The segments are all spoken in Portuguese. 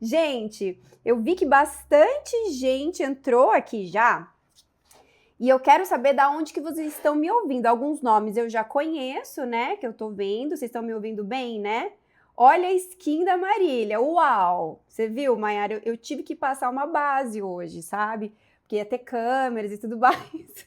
Gente, eu vi que bastante gente entrou aqui já. E eu quero saber da onde que vocês estão me ouvindo. Alguns nomes eu já conheço, né? Que eu tô vendo. Vocês estão me ouvindo bem, né? Olha a skin da Marília. Uau! Você viu, Mayara? Eu tive que passar uma base hoje, sabe? Porque ia ter câmeras e tudo mais.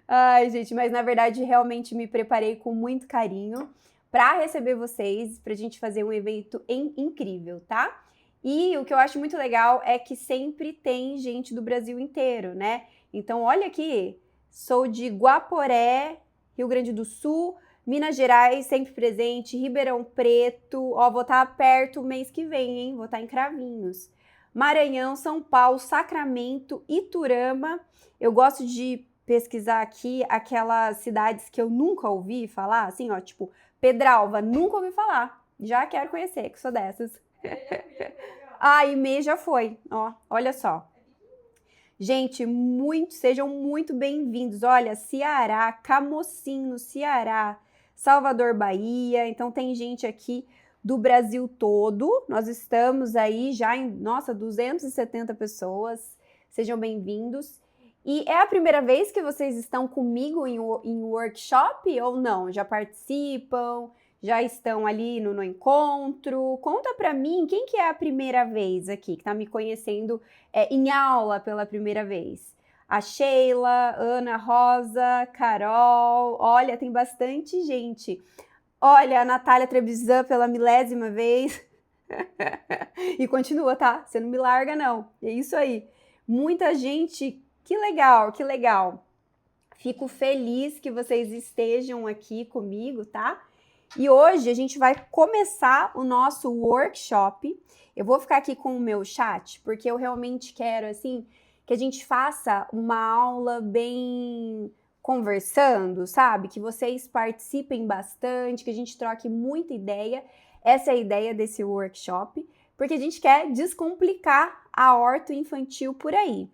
Ai, gente, mas na verdade realmente me preparei com muito carinho para receber vocês, pra gente fazer um evento incrível, tá? E o que eu acho muito legal é que sempre tem gente do Brasil inteiro, né? Então, olha aqui, sou de Guaporé, Rio Grande do Sul, Minas Gerais, sempre presente, Ribeirão Preto, ó, vou estar perto mês que vem, hein? Vou estar em Cravinhos. Maranhão, São Paulo, Sacramento, Iturama. Eu gosto de pesquisar aqui aquelas cidades que eu nunca ouvi falar, assim, ó, tipo Pedralva, nunca ouvi falar. Já quero conhecer, que sou dessas. Ah, e Meia já foi, ó, olha só. Gente, sejam muito bem-vindos. Olha, Ceará, Camocim, no Ceará, Salvador, Bahia. Então tem gente aqui do Brasil todo. Nós estamos aí já em, nossa, 270 pessoas. Sejam bem-vindos. E é a primeira vez que vocês estão comigo em workshop ou não? Já participam? Já estão ali no encontro? Conta pra mim, quem que é a primeira vez aqui, que tá me conhecendo em aula pela primeira vez? A Sheila, Ana Rosa, Carol, olha, tem bastante gente. Olha, a Natália Trevisan pela milésima vez. E continua, tá? Você não me larga, não. É isso aí. Muita gente, que legal, que legal. Fico feliz que vocês estejam aqui comigo, tá? E hoje a gente vai começar o nosso workshop. Eu vou ficar aqui com o meu chat, porque eu realmente quero, assim, que a gente faça uma aula bem conversando, sabe? Que vocês participem bastante, que a gente troque muita ideia. Essa é a ideia desse workshop, porque a gente quer descomplicar a ortoinfantil por aí.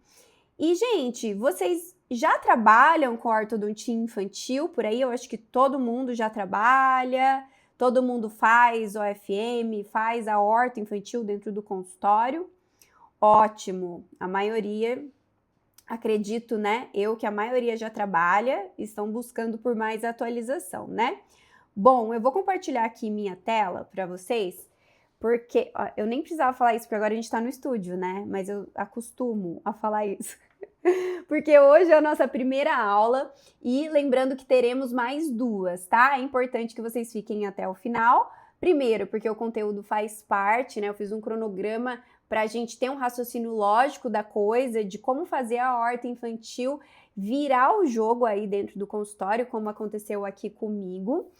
E, gente, vocês já trabalham com ortodontia infantil por aí? Eu acho que todo mundo já trabalha, todo mundo faz OFM, faz a orto infantil dentro do consultório. Ótimo, a maioria, acredito, né? Eu que a maioria já trabalha, estão buscando por mais atualização, né? Bom, eu vou compartilhar aqui minha tela para vocês, porque ó, eu nem precisava falar isso, porque agora a gente está no estúdio, né? Mas eu acostumo a falar isso. Porque hoje é a nossa primeira aula e lembrando que teremos mais duas, tá? É importante que vocês fiquem até o final. Primeiro, porque o conteúdo faz parte, né? Eu fiz um cronograma para a gente ter um raciocínio lógico da coisa, de como fazer a horta infantil virar o jogo aí dentro do consultório, como aconteceu aqui comigo.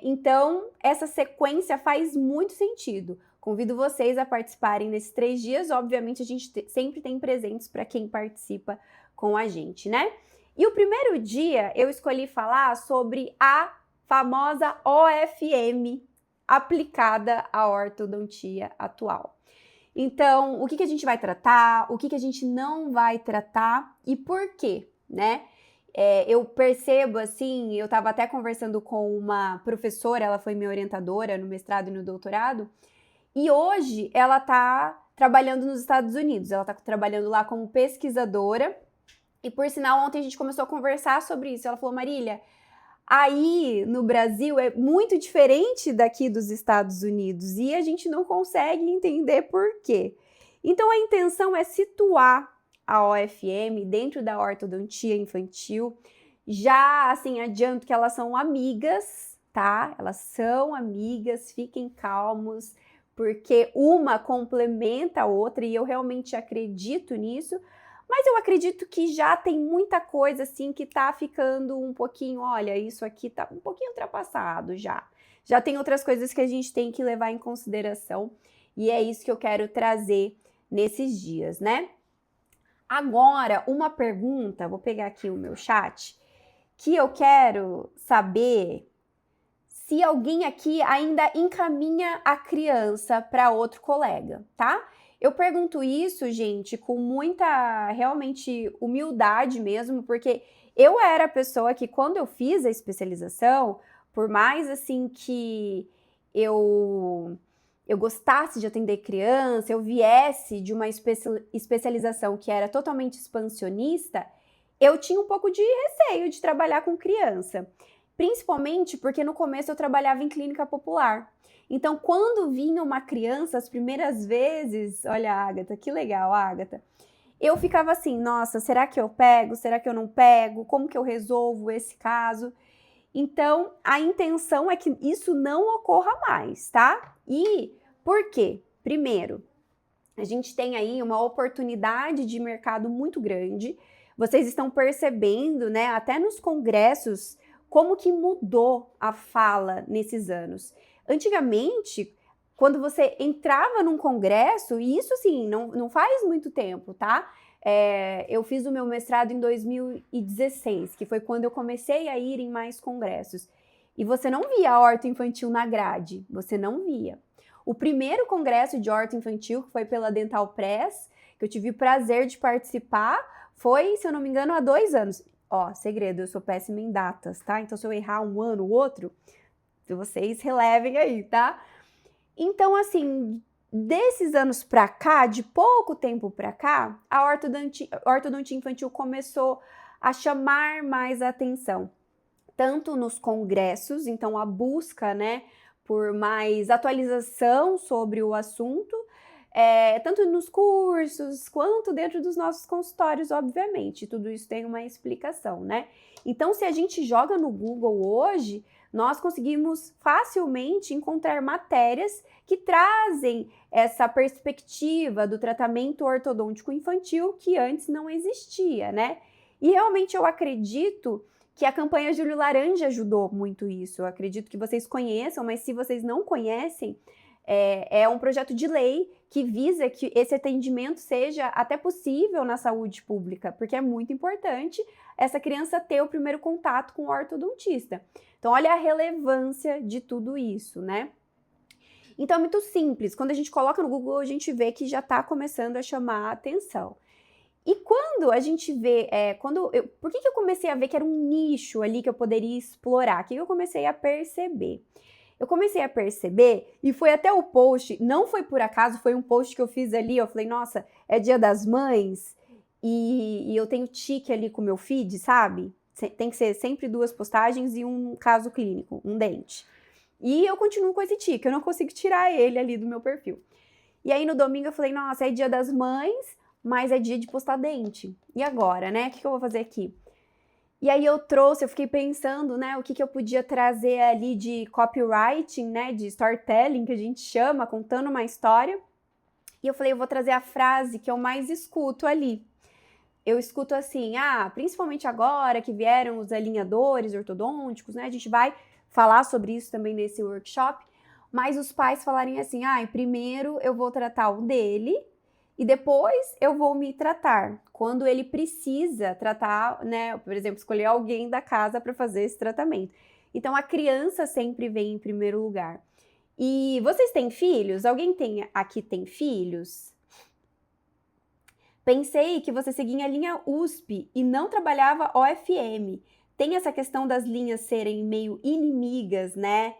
Então, essa sequência faz muito sentido. Convido vocês a participarem nesses 3 dias. Obviamente, a gente sempre tem presentes para quem participa com a gente, né? E o primeiro dia, eu escolhi falar sobre a famosa OFM aplicada à ortodontia atual. Então, o que a gente vai tratar, o que a gente não vai tratar e por quê, né? Eu percebo, assim, eu estava até conversando com uma professora, ela foi minha orientadora no mestrado e no doutorado, e hoje ela está trabalhando nos Estados Unidos, ela está trabalhando lá como pesquisadora, e por sinal, ontem a gente começou a conversar sobre isso, ela falou, Marília, aí no Brasil é muito diferente daqui dos Estados Unidos, e a gente não consegue entender por quê. Então a intenção é situar a OFM dentro da ortodontia infantil. Já, assim, adianto que elas são amigas, tá? Elas são amigas, fiquem calmos, porque uma complementa a outra e eu realmente acredito nisso, mas eu acredito que já tem muita coisa, assim, que tá ficando um pouquinho, olha, isso aqui tá um pouquinho ultrapassado já. Já tem outras coisas que a gente tem que levar em consideração e é isso que eu quero trazer nesses dias, né? Agora, uma pergunta, vou pegar aqui o meu chat, que eu quero saber se alguém aqui ainda encaminha a criança para outro colega, tá? Eu pergunto isso, gente, com muita, realmente, humildade mesmo, porque eu era a pessoa que, quando eu fiz a especialização, por mais, assim, que eu eu gostasse de atender criança, eu viesse de uma especialização que era totalmente expansionista, eu tinha um pouco de receio de trabalhar com criança. Principalmente porque no começo eu trabalhava em clínica popular. Então, quando vinha uma criança as primeiras vezes, olha, Agatha, que legal, Agatha, eu ficava assim, nossa, será que eu pego? Será que eu não pego? Como que eu resolvo esse caso? Então, a intenção é que isso não ocorra mais, tá? E por quê? Primeiro, a gente tem aí uma oportunidade de mercado muito grande. Vocês estão percebendo, né, até nos congressos, como que mudou a fala nesses anos. Antigamente, quando você entrava num congresso, e isso assim, não faz muito tempo, tá? Eu fiz o meu mestrado em 2016, que foi quando eu comecei a ir em mais congressos. E você não via a horta infantil na grade, você não via. O primeiro congresso de horta infantil, que foi pela Dental Press, que eu tive o prazer de participar, foi, se eu não me engano, há 2 anos. Ó, segredo, eu sou péssima em datas, tá? Então, se eu errar um ano ou outro, vocês relevem aí, tá? Então, assim, desses anos pra cá, de pouco tempo pra cá, a ortodontia infantil começou a chamar mais a atenção. Tanto nos congressos, então a busca, né, por mais atualização sobre o assunto, tanto nos cursos, quanto dentro dos nossos consultórios, obviamente. Tudo isso tem uma explicação, né? Então, se a gente joga no Google hoje, nós conseguimos facilmente encontrar matérias que trazem essa perspectiva do tratamento ortodôntico infantil que antes não existia, né? E realmente eu acredito que a campanha Júlio Laranja ajudou muito isso. Eu acredito que vocês conheçam, mas se vocês não conhecem, é um projeto de lei que visa que esse atendimento seja até possível na saúde pública, porque é muito importante essa criança ter o primeiro contato com o ortodontista. Então, olha a relevância de tudo isso, né? Então, é muito simples. Quando a gente coloca no Google, a gente vê que já está começando a chamar a atenção. E quando a gente vê, por que eu comecei a ver que era um nicho ali que eu poderia explorar? O que eu comecei a perceber? Eu comecei a perceber, e foi até o post, não foi por acaso, foi um post que eu fiz ali, eu falei, nossa, é Dia das Mães, e eu tenho tique ali com o meu feed, sabe? Tem que ser sempre 2 postagens e um caso clínico, um dente. E eu continuo com esse tique, eu não consigo tirar ele ali do meu perfil. E aí no domingo eu falei, nossa, é Dia das Mães, mas é dia de postar dente. E agora, né? O que eu vou fazer aqui? E aí eu fiquei pensando, né, o que eu podia trazer ali de copywriting, né, de storytelling, que a gente chama, contando uma história. E eu falei, eu vou trazer a frase que eu mais escuto ali. Eu escuto assim, principalmente agora que vieram os alinhadores ortodônticos, né, a gente vai falar sobre isso também nesse workshop, mas os pais falarem assim, primeiro eu vou tratar o dele, e depois eu vou me tratar, quando ele precisa tratar, né, por exemplo, escolher alguém da casa para fazer esse tratamento. Então, a criança sempre vem em primeiro lugar. E vocês têm filhos? Alguém aqui tem filhos? Pensei que você seguia a linha USP e não trabalhava OFM. Tem essa questão das linhas serem meio inimigas, né?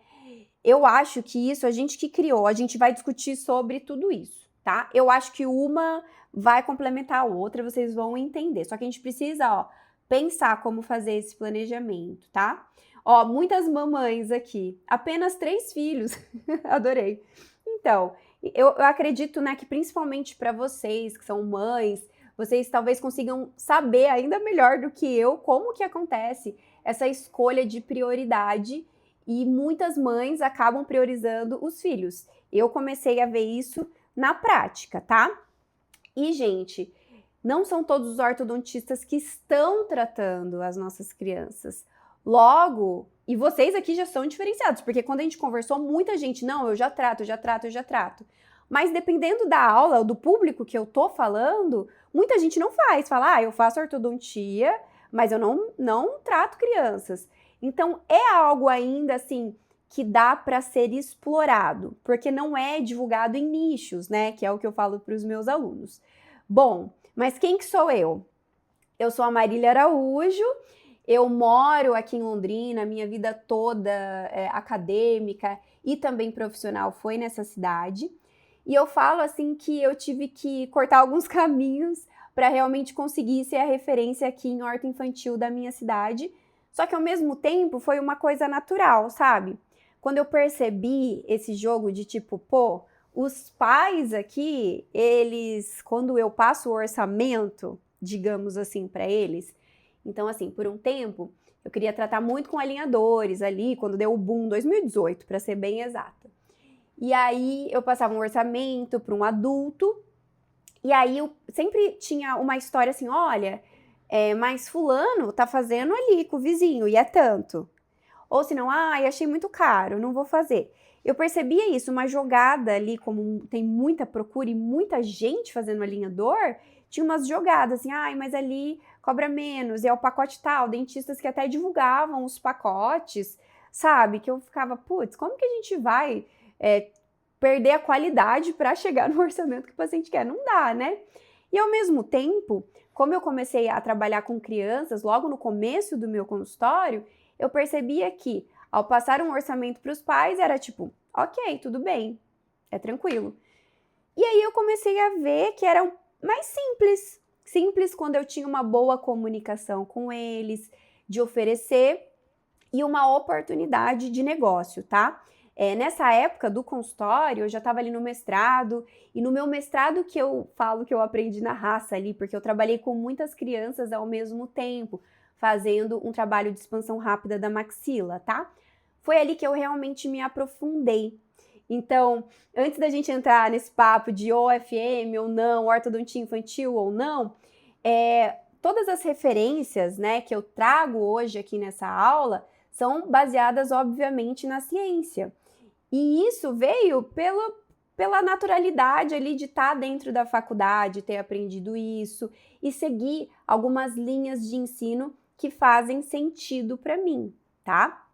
Eu acho que isso a gente que criou, a gente vai discutir sobre tudo isso. Tá? Eu acho que uma vai complementar a outra, vocês vão entender. Só que a gente precisa, pensar como fazer esse planejamento, tá? Muitas mamães aqui, apenas 3 filhos, adorei. Então, eu acredito, né, que principalmente para vocês que são mães, vocês talvez consigam saber ainda melhor do que eu como que acontece essa escolha de prioridade e muitas mães acabam priorizando os filhos. Eu comecei a ver isso na prática, tá? E, gente, não são todos os ortodontistas que estão tratando as nossas crianças. Logo, e vocês aqui já são diferenciados, porque quando a gente conversou, muita gente, não, eu já trato. Mas dependendo da aula, ou do público que eu tô falando, muita gente não faz. Fala, eu faço ortodontia, mas eu não trato crianças. Então, é algo ainda, assim, que dá para ser explorado, porque não é divulgado em nichos, né? Que é o que eu falo para os meus alunos. Bom, mas quem que sou eu? Eu sou a Marília Araújo Eu moro aqui em Londrina, minha vida toda acadêmica e também profissional foi nessa cidade. E eu falo assim que eu tive que cortar alguns caminhos para realmente conseguir ser a referência aqui em horta infantil da minha cidade. Só que ao mesmo tempo foi uma coisa natural, sabe? Quando eu percebi esse jogo de tipo, pô, os pais aqui, eles, quando eu passo o orçamento, digamos assim, para eles, então assim, por um tempo, eu queria tratar muito com alinhadores ali, quando deu o boom, 2018, para ser bem exata. E aí eu passava um orçamento para um adulto, e aí eu sempre tinha uma história assim, olha, mas fulano tá fazendo ali com o vizinho, e é tanto. Ou se não, achei muito caro, não vou fazer. Eu percebia isso, uma jogada ali, como tem muita procura e muita gente fazendo alinhador, tinha umas jogadas assim, mas ali cobra menos, e é o pacote tal, dentistas que até divulgavam os pacotes, sabe? Que eu ficava, putz, como que a gente vai perder a qualidade para chegar no orçamento que o paciente quer? Não dá, né? E ao mesmo tempo, como eu comecei a trabalhar com crianças logo no começo do meu consultório, eu percebia que ao passar um orçamento para os pais era tipo, ok, tudo bem, é tranquilo. E aí eu comecei a ver que era mais simples quando eu tinha uma boa comunicação com eles, de oferecer e uma oportunidade de negócio, tá? Nessa época do consultório, eu já estava ali no mestrado, e no meu mestrado que eu falo que eu aprendi na raça ali, porque eu trabalhei com muitas crianças ao mesmo tempo, fazendo um trabalho de expansão rápida da maxila, tá? Foi ali que eu realmente me aprofundei. Então, antes da gente entrar nesse papo de OFM ou não, ortodontia infantil ou não, todas as referências, né, que eu trago hoje aqui nessa aula são baseadas, obviamente, na ciência. E isso veio pela naturalidade ali de estar dentro da faculdade, ter aprendido isso e seguir algumas linhas de ensino que fazem sentido para mim, tá?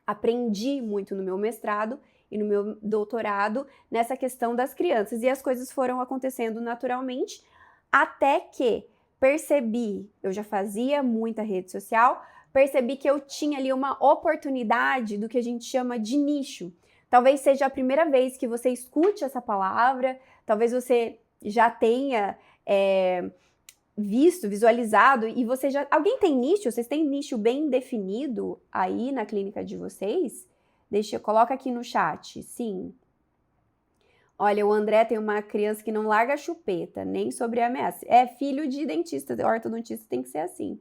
Aprendi muito no meu mestrado e no meu doutorado nessa questão das crianças e as coisas foram acontecendo naturalmente até que percebi, eu já fazia muita rede social, percebi que eu tinha ali uma oportunidade do que a gente chama de nicho. Talvez seja a primeira vez que você escute essa palavra, talvez você já tenha visualizado, e você já... Alguém tem nicho? Vocês têm nicho bem definido aí na clínica de vocês? Coloca aqui no chat, sim. Olha, o André tem uma criança que não larga a chupeta, nem sobre ameaça. É filho de dentista, ortodontista tem que ser assim.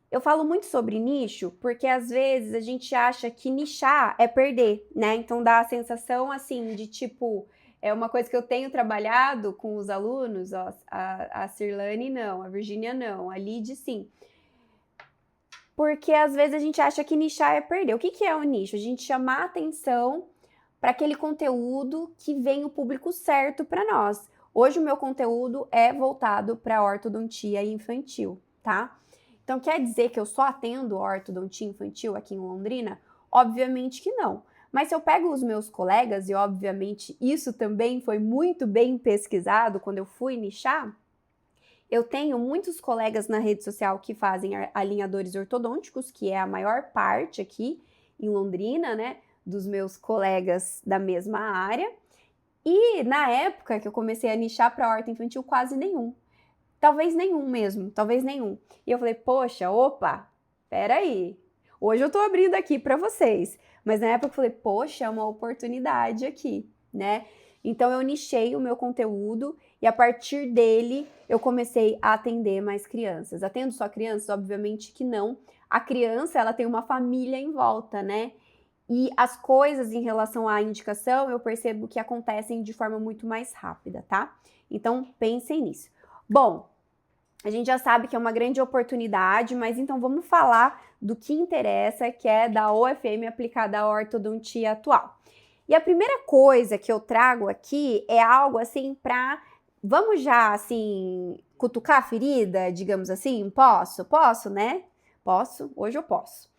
Eu falo muito sobre nicho porque às vezes a gente acha que nichar é perder, né? Então dá a sensação assim de tipo, é uma coisa que eu tenho trabalhado com os alunos, ó, a Cirlane não, a Virgínia não, a Lid sim. Porque às vezes a gente acha que nichar é perder. O que é o nicho? A gente chamar atenção para aquele conteúdo que vem o público certo para nós. Hoje o meu conteúdo é voltado para ortodontia infantil, tá? Então quer dizer que eu só atendo ortodontia infantil aqui em Londrina? Obviamente que não. Mas se eu pego os meus colegas, e obviamente isso também foi muito bem pesquisado quando eu fui nichar, eu tenho muitos colegas na rede social que fazem alinhadores ortodônticos, que é a maior parte aqui em Londrina, né? Dos meus colegas da mesma área. E na época que eu comecei a nichar para a horta infantil, quase nenhum. Talvez nenhum mesmo, talvez nenhum. E eu falei, poxa, opa, peraí. Hoje eu tô abrindo aqui para vocês. Mas na época eu falei, poxa, é uma oportunidade aqui, né? Então eu nichei o meu conteúdo e a partir dele eu comecei a atender mais crianças. Atendo só crianças? Obviamente que não. A criança, ela tem uma família em volta, né? E as coisas em relação à indicação, eu percebo que acontecem de forma muito mais rápida, tá? Então, pensem nisso. Bom, a gente já sabe que é uma grande oportunidade, mas então vamos falar do que interessa, que é da OFM aplicada à ortodontia atual. E a primeira coisa que eu trago aqui é algo assim para... Vamos já, assim, cutucar a ferida, digamos assim? Posso? Posso, né? Posso? Hoje eu posso.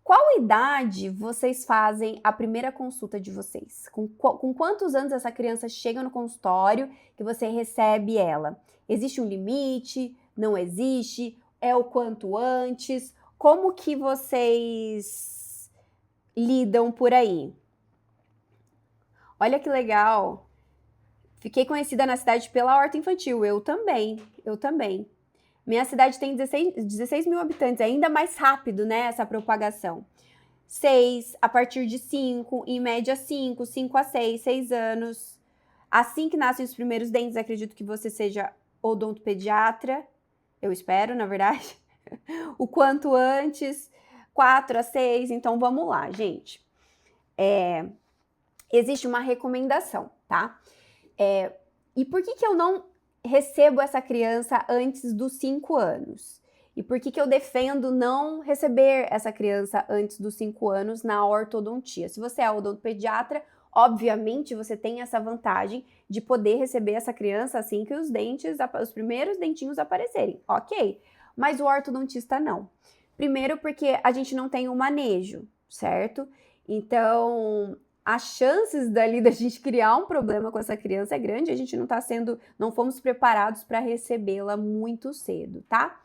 Qual idade vocês fazem a primeira consulta de vocês? Com quantos anos essa criança chega no consultório que você recebe ela? Existe um limite? Não existe? É o quanto antes? Como que vocês lidam por aí? Olha que legal. Fiquei conhecida na cidade pela horta infantil. Eu também. Minha cidade tem 16 mil habitantes, é ainda mais rápido, né, essa propagação. 6, a partir de 5, em média 5, 5 a 6, 6 anos. Assim que nascem os primeiros dentes, acredito que você seja odontopediatra. Eu espero, na verdade. O quanto antes, 4 a 6. Então, vamos lá, gente. Existe uma recomendação, tá? E por que eu não recebo essa criança antes dos 5 anos? E por que eu defendo não receber essa criança antes dos 5 anos na ortodontia? Se você é odontopediatra, obviamente você tem essa vantagem de poder receber essa criança assim que os primeiros dentinhos aparecerem, ok? Mas o ortodontista não. Primeiro porque a gente não tem o manejo, certo? Então, as chances dali da gente criar um problema com essa criança é grande, a gente não fomos preparados para recebê-la muito cedo, tá?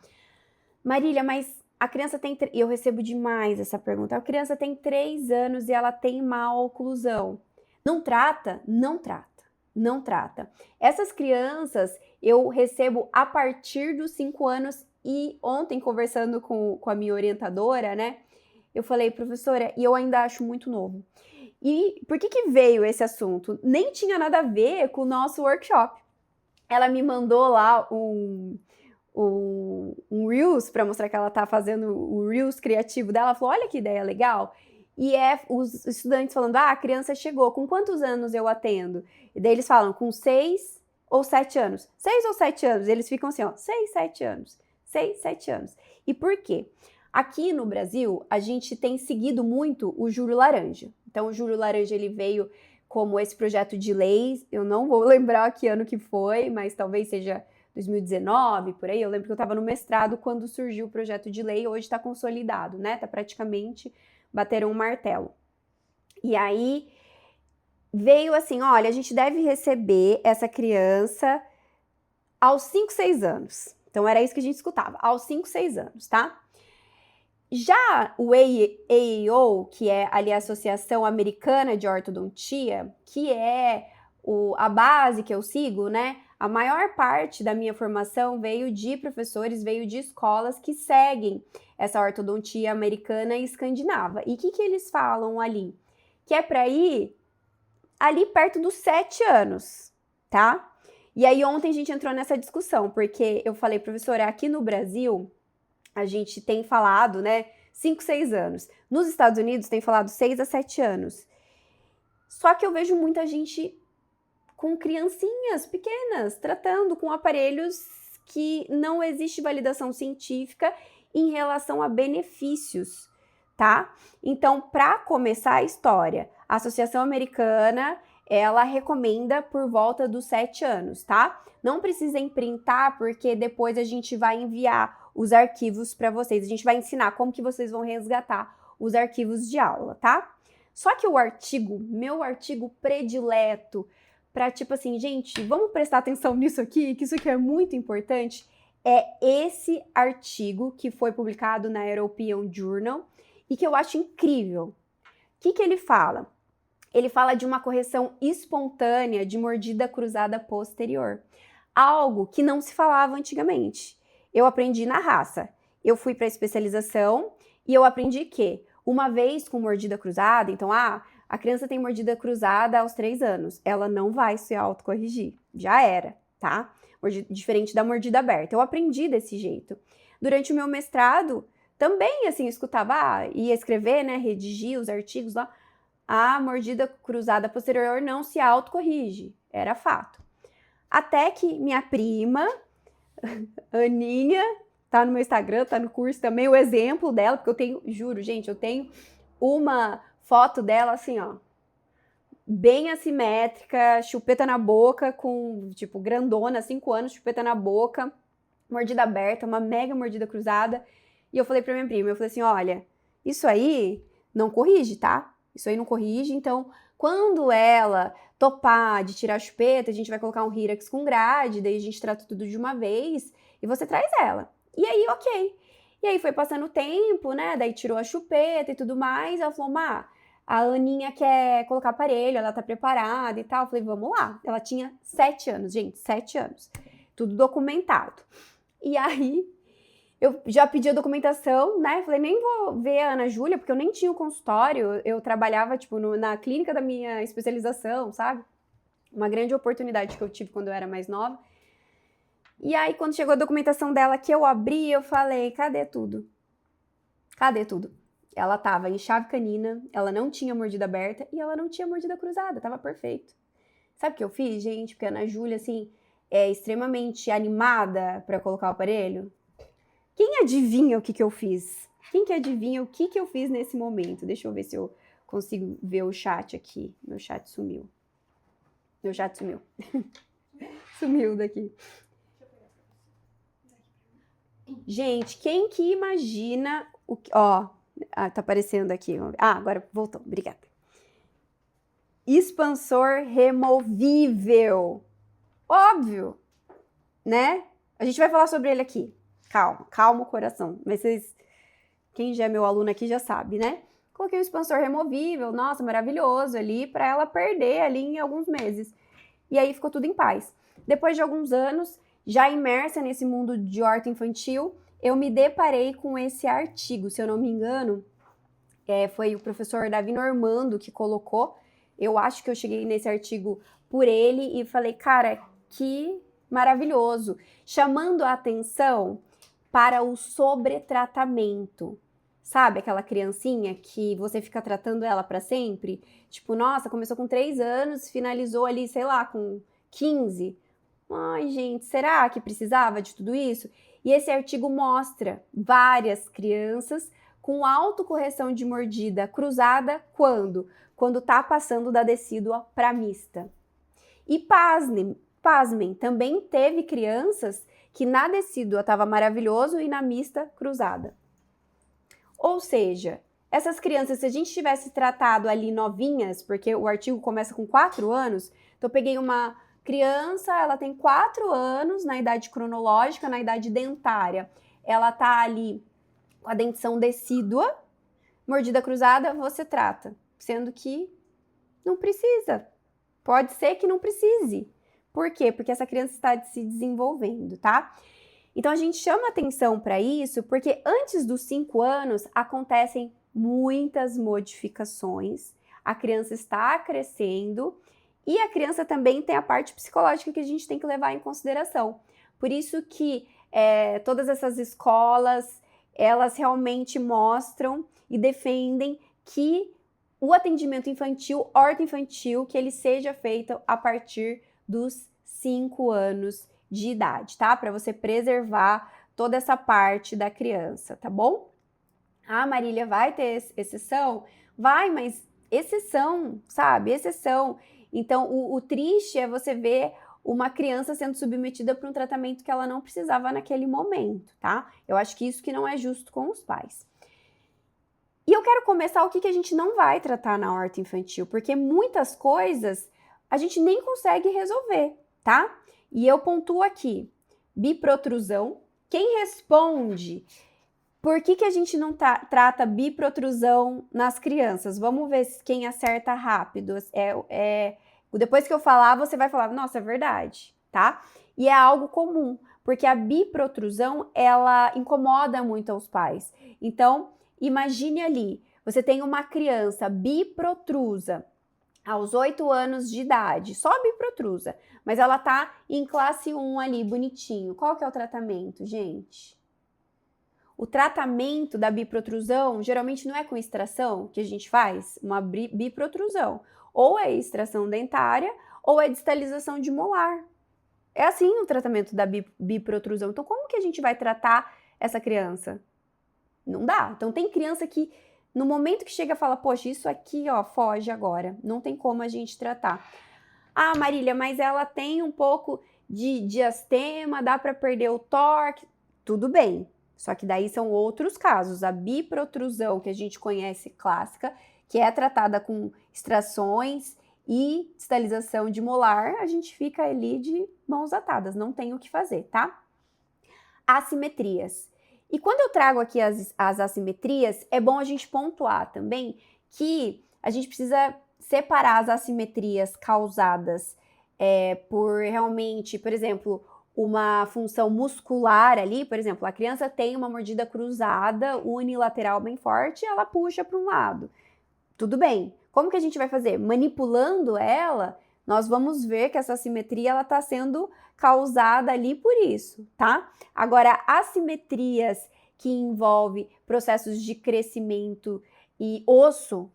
Marília, mas a criança tem... Eu recebo demais essa pergunta. A criança tem 3 anos e ela tem má oclusão. Não trata? Não trata. Essas crianças eu recebo a partir dos 5 anos e ontem, conversando com a minha orientadora, né? Eu falei, professora, e eu ainda acho muito novo. E por que veio esse assunto? Nem tinha nada a ver com o nosso workshop. Ela me mandou lá um Reels para mostrar que ela tá fazendo o Reels criativo dela. Ela falou, olha que ideia legal. E os estudantes falando, a criança chegou, com quantos anos eu atendo? E daí eles falam, com 6 ou 7 anos. 6 ou 7 anos. E eles ficam assim, 6, 7 anos. 6, 7 anos. E por quê? Aqui no Brasil, a gente tem seguido muito o Juro Laranja. Então, o Juro Laranja, ele veio como esse projeto de lei. Eu não vou lembrar que ano que foi, mas talvez seja 2019, por aí. Eu lembro que eu estava no mestrado quando surgiu o projeto de lei. Hoje está consolidado, né? Está praticamente, bateram um martelo. E aí, veio assim, olha, a gente deve receber essa criança aos 5, 6 anos. Então, era isso que a gente escutava, aos 5, 6 anos, tá? Já o AAO, que é ali a Associação Americana de Ortodontia, que é a base que eu sigo, né? A maior parte da minha formação veio de professores, veio de escolas que seguem essa ortodontia americana e escandinava. E o que eles falam ali? Que é para ir ali perto dos 7 anos, tá? E aí ontem a gente entrou nessa discussão, porque eu falei, professora, aqui no Brasil a gente tem falado, né, 5, 6 anos. Nos Estados Unidos tem falado 6 a 7 anos. Só que eu vejo muita gente com criancinhas pequenas, tratando com aparelhos que não existe validação científica em relação a benefícios, tá? Então, para começar a história, a Associação Americana, ela recomenda por volta dos 7 anos, tá? Não precisa imprintar, porque depois a gente vai enviar os arquivos para vocês. A gente vai ensinar como que vocês vão resgatar os arquivos de aula, tá? Só que meu artigo predileto, para tipo assim, gente, vamos prestar atenção nisso aqui, que isso aqui é muito importante, é esse artigo que foi publicado na European Journal e que eu acho incrível. O que ele fala? Ele fala de uma correção espontânea de mordida cruzada posterior. Algo que não se falava antigamente. Eu aprendi na raça. Eu fui para a especialização e eu aprendi que uma vez com mordida cruzada, então, a criança tem mordida cruzada aos 3 anos. Ela não vai se autocorrigir. Já era, tá? Diferente da mordida aberta. Eu aprendi desse jeito. Durante o meu mestrado, também, assim, escutava, ia escrever, né, redigir os artigos lá. A mordida cruzada posterior não se autocorrige. Era fato. Até que minha prima, Aninha, tá no meu Instagram, tá no curso também, o exemplo dela, porque eu tenho, juro, gente, eu tenho uma foto dela assim, ó, bem assimétrica, chupeta na boca, com, tipo, grandona, 5 anos, chupeta na boca, mordida aberta, uma mega mordida cruzada. E eu falei pra minha prima, eu falei assim, olha, isso aí não corrige, tá? Isso aí não corrige, então, quando ela topar de tirar a chupeta, a gente vai colocar um Hyrax com grade, daí a gente trata tudo de uma vez e você traz ela. E aí, ok. E aí foi passando o tempo, né? Daí tirou a chupeta e tudo mais. Ela falou, Má, a Aninha quer colocar aparelho, ela tá preparada e tal. Eu falei, vamos lá. Ela tinha 7 anos, gente, 7 anos. Tudo documentado. E aí, eu já pedi a documentação, né? Falei, nem vou ver a Ana Júlia, porque eu nem tinha o consultório. Eu trabalhava, tipo, na clínica da minha especialização, sabe? Uma grande oportunidade que eu tive quando eu era mais nova. E aí, quando chegou a documentação dela que eu abri, eu falei, cadê tudo? Cadê tudo? Ela tava em chave canina, ela não tinha mordida aberta e ela não tinha mordida cruzada, tava perfeito. Sabe o que eu fiz, gente? Porque a Ana Júlia, assim, é extremamente animada pra colocar o aparelho. Quem adivinha o que eu fiz? Quem que adivinha o que eu fiz nesse momento? Deixa eu ver se eu consigo ver o chat aqui. Meu chat sumiu. Meu chat sumiu. Sumiu daqui. Gente, quem que imagina o que... Ó, tá aparecendo aqui. Ah, agora voltou. Obrigada. Expansor removível. Óbvio, né? A gente vai falar sobre ele aqui. Calma, calma o coração. Mas vocês... Quem já é meu aluno aqui já sabe, né? Coloquei um expansor removível, nossa, maravilhoso ali, para ela perder ali em alguns meses. E aí ficou tudo em paz. Depois de alguns anos, já imersa nesse mundo de horta infantil, eu me deparei com esse artigo, se eu não me engano, foi o professor Davi Normando que colocou. Eu acho que eu cheguei nesse artigo por ele e falei, cara, que maravilhoso. Chamando a atenção para o sobretratamento. Sabe aquela criancinha que você fica tratando ela para sempre? Tipo, nossa, começou com 3 anos, finalizou ali, sei lá, com 15. Ai, gente, será que precisava de tudo isso? E esse artigo mostra várias crianças com autocorreção de mordida cruzada quando? Quando tá passando da decídua para mista. E pasmem, também teve crianças que na decídua estava maravilhoso e na mista cruzada. Ou seja, essas crianças, se a gente tivesse tratado ali novinhas, porque o artigo começa com 4 anos, então eu peguei uma criança, ela tem 4 anos na idade cronológica, na idade dentária, ela tá ali com a dentição decídua, mordida cruzada, você trata, sendo que não precisa. Pode ser que não precise. Por quê? Porque essa criança está se desenvolvendo, tá? Então, a gente chama atenção para isso porque antes dos 5 anos acontecem muitas modificações, a criança está crescendo e a criança também tem a parte psicológica que a gente tem que levar em consideração. Por isso que todas essas escolas, elas realmente mostram e defendem que o atendimento infantil, horta infantil, que ele seja feito a partir dos 5 anos de idade, tá? Para você preservar toda essa parte da criança, tá bom? Ah, Marília, vai ter exceção? Vai, mas exceção, sabe? Exceção. Então, o triste é você ver uma criança sendo submetida para um tratamento que ela não precisava naquele momento, tá? Eu acho que isso que não é justo com os pais. E eu quero começar o que a gente não vai tratar na horta infantil, porque muitas coisas a gente nem consegue resolver, tá? E eu pontuo aqui, biprotrusão. Quem responde por que a gente não trata biprotrusão nas crianças? Vamos ver quem acerta rápido. Depois que eu falar, você vai falar, nossa, é verdade, tá? E é algo comum, porque a biprotrusão, ela incomoda muito aos pais. Então, imagine ali, você tem uma criança biprotrusa, aos 8 anos de idade, só biprotrusa, mas ela tá em classe 1 ali, bonitinho. Qual que é o tratamento, gente? O tratamento da biprotrusão, geralmente não é com extração que a gente faz, uma biprotrusão. Ou é extração dentária, ou é distalização de molar. É assim o tratamento da biprotrusão. Então, como que a gente vai tratar essa criança? Não dá. Então, tem criança que no momento que chega, fala, poxa, isso aqui, ó, foge agora. Não tem como a gente tratar. Ah, Marília, mas ela tem um pouco de diastema, dá para perder o torque. Tudo bem. Só que daí são outros casos. A biprotrusão, que a gente conhece clássica, que é tratada com extrações e distalização de molar, a gente fica ali de mãos atadas. Não tem o que fazer, tá? Assimetrias. E quando eu trago aqui as assimetrias, é bom a gente pontuar também que a gente precisa separar as assimetrias causadas por realmente, por exemplo, uma função muscular ali, por exemplo, a criança tem uma mordida cruzada unilateral bem forte, ela puxa para um lado. Tudo bem. Como que a gente vai fazer? Manipulando ela, nós vamos ver que essa assimetria ela está sendo causada ali por isso, tá? Agora, assimetrias que envolvem processos de crescimento e osso,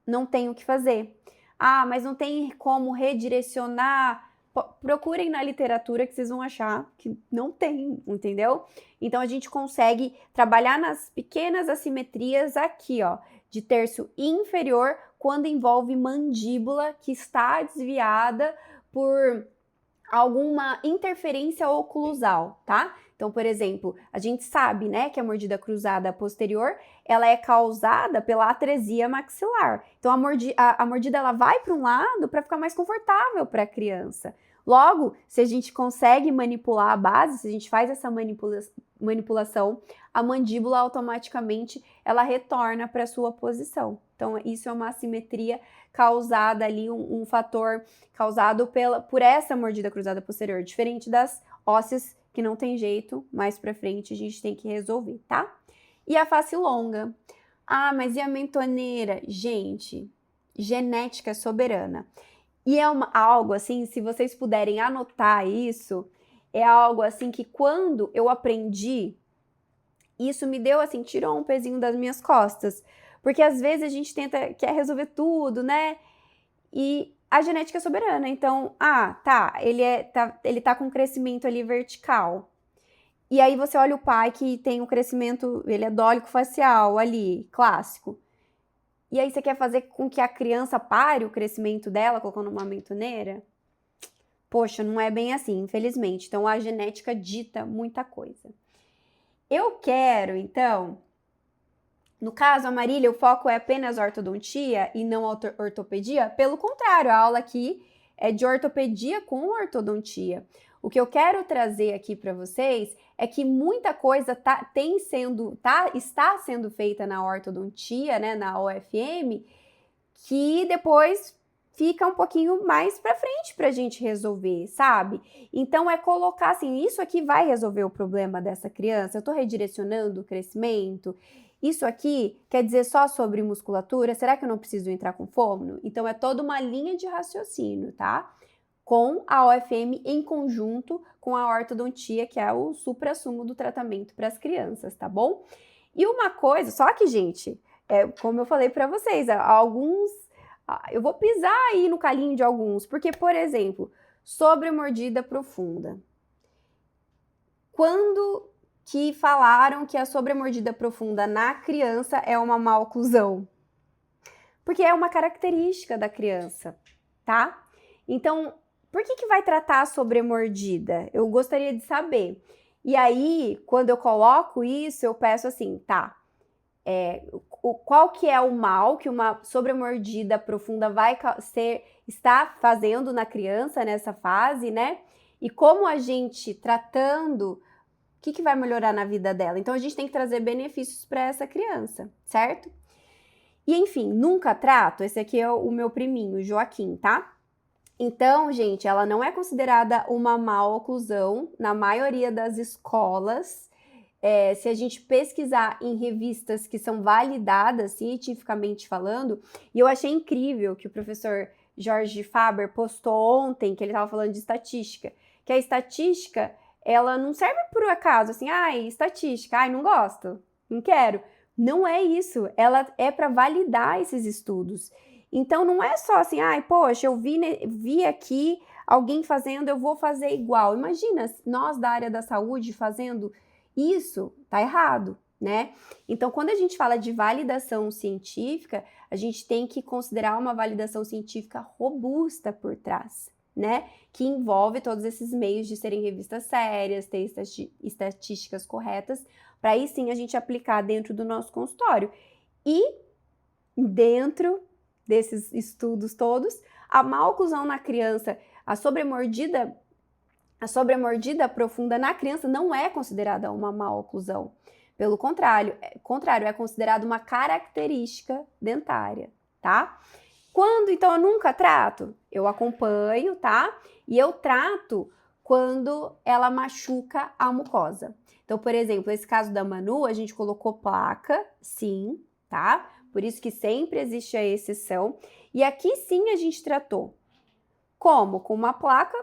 não tem o que fazer. Ah, mas não tem como redirecionar. Procurem na literatura que vocês vão achar que não tem, entendeu? Então, a gente consegue trabalhar nas pequenas assimetrias aqui, ó, de terço inferior, quando envolve mandíbula que está desviada por alguma interferência oclusal, tá? Então, por exemplo, a gente sabe, né, que a mordida cruzada posterior, ela é causada pela atresia maxilar. Então, a mordida ela vai para um lado para ficar mais confortável para a criança. Logo, se a gente consegue manipular a base, se a gente faz essa manipulação, a mandíbula automaticamente ela retorna para sua posição. Então, isso é uma assimetria causada ali, um fator causado por essa mordida cruzada posterior, diferente das ósseas, que não tem jeito, mais pra frente a gente tem que resolver, tá? E a face longa. Ah, mas e a mentoneira? Gente, genética soberana. E é algo assim, se vocês puderem anotar isso, é algo assim que quando eu aprendi, isso me deu assim, tirou um pezinho das minhas costas. Porque às vezes a gente quer resolver tudo, né? E a genética é soberana. Então, ele tá com crescimento ali vertical. E aí você olha o pai que tem o crescimento, ele é dólico facial ali, clássico. E aí você quer fazer com que a criança pare o crescimento dela colocando uma mentoneira? Poxa, não é bem assim, infelizmente. Então, a genética dita muita coisa. Eu quero, então... No caso, a Marília, o foco é apenas ortodontia e não ortopedia? Pelo contrário, a aula aqui é de ortopedia com ortodontia. O que eu quero trazer aqui para vocês é que muita coisa está sendo feita na ortodontia, né, na UFM, que depois fica um pouquinho mais para frente para a gente resolver, sabe? Então, é colocar assim, isso aqui vai resolver o problema dessa criança? Eu estou redirecionando o crescimento? Isso aqui quer dizer só sobre musculatura? Será que eu não preciso entrar com fômino? Então, é toda uma linha de raciocínio, tá? Com a OFM em conjunto com a ortodontia, que é o suprassumo do tratamento para as crianças, tá bom? E uma coisa, só que, gente, como eu falei para vocês, eu vou pisar aí no calinho de alguns, porque, por exemplo, sobre mordida profunda. Quando que falaram que a sobremordida profunda na criança é uma má oclusão? Porque é uma característica da criança, tá? Então, por que vai tratar a sobremordida? Eu gostaria de saber. E aí, quando eu coloco isso, eu peço assim, tá? Qual que é o mal que uma sobremordida profunda está fazendo na criança nessa fase, né? E como a gente tratando... O que vai melhorar na vida dela? Então, a gente tem que trazer benefícios para essa criança, certo? E, enfim, nunca trato. Esse aqui é o meu priminho, Joaquim, tá? Então, gente, ela não é considerada uma má oclusão na maioria das escolas. Se a gente pesquisar em revistas que são validadas cientificamente falando, e eu achei incrível que o professor Jorge Faber postou ontem, que ele estava falando de estatística, que a estatística... ela não serve por acaso, assim, estatística, não gosto, não quero. Não é isso, ela é para validar esses estudos. Então, não é só assim, poxa, eu vi aqui alguém fazendo, eu vou fazer igual. Imagina, nós da área da saúde fazendo isso, tá errado, né? Então, quando a gente fala de validação científica, a gente tem que considerar uma validação científica robusta por trás, né? Que envolve todos esses meios de serem revistas sérias, ter estatísticas corretas, para aí sim a gente aplicar dentro do nosso consultório. E dentro desses estudos todos, a má oclusão na criança, a sobremordida profunda na criança não é considerada uma má oclusão. Pelo contrário, é considerado uma característica dentária, tá? Quando, então, eu nunca trato? Eu acompanho, tá? E eu trato quando ela machuca a mucosa. Então, por exemplo, esse caso da Manu, a gente colocou placa, sim, tá? Por isso que sempre existe a exceção. E aqui sim a gente tratou. Como? Com uma placa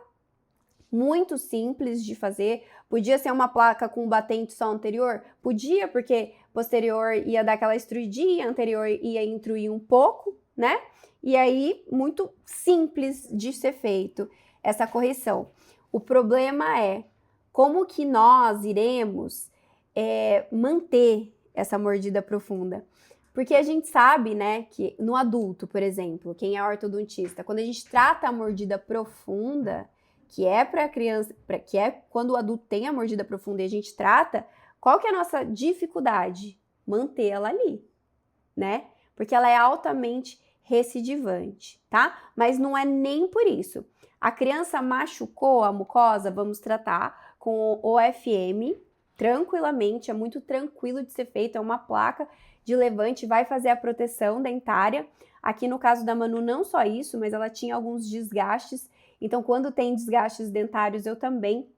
muito simples de fazer. Podia ser uma placa com batente só anterior? Podia, porque posterior ia dar aquela instruidinha, anterior ia intruir um pouco, né? E aí, muito simples de ser feito essa correção. O problema é como que nós iremos manter essa mordida profunda. Porque a gente sabe, né, que no adulto, por exemplo, quem é ortodontista, quando a gente trata a mordida profunda, que é para criança, que é quando o adulto tem a mordida profunda e a gente trata, qual que é a nossa dificuldade? Manter ela ali, né? Porque ela é altamente recidivante, tá? Mas não é nem por isso. A criança machucou a mucosa, vamos tratar com o OFM tranquilamente, é muito tranquilo de ser feito, é uma placa de levante, vai fazer a proteção dentária. Aqui no caso da Manu, não só isso, mas ela tinha alguns desgastes. Então, quando tem desgastes dentários, eu também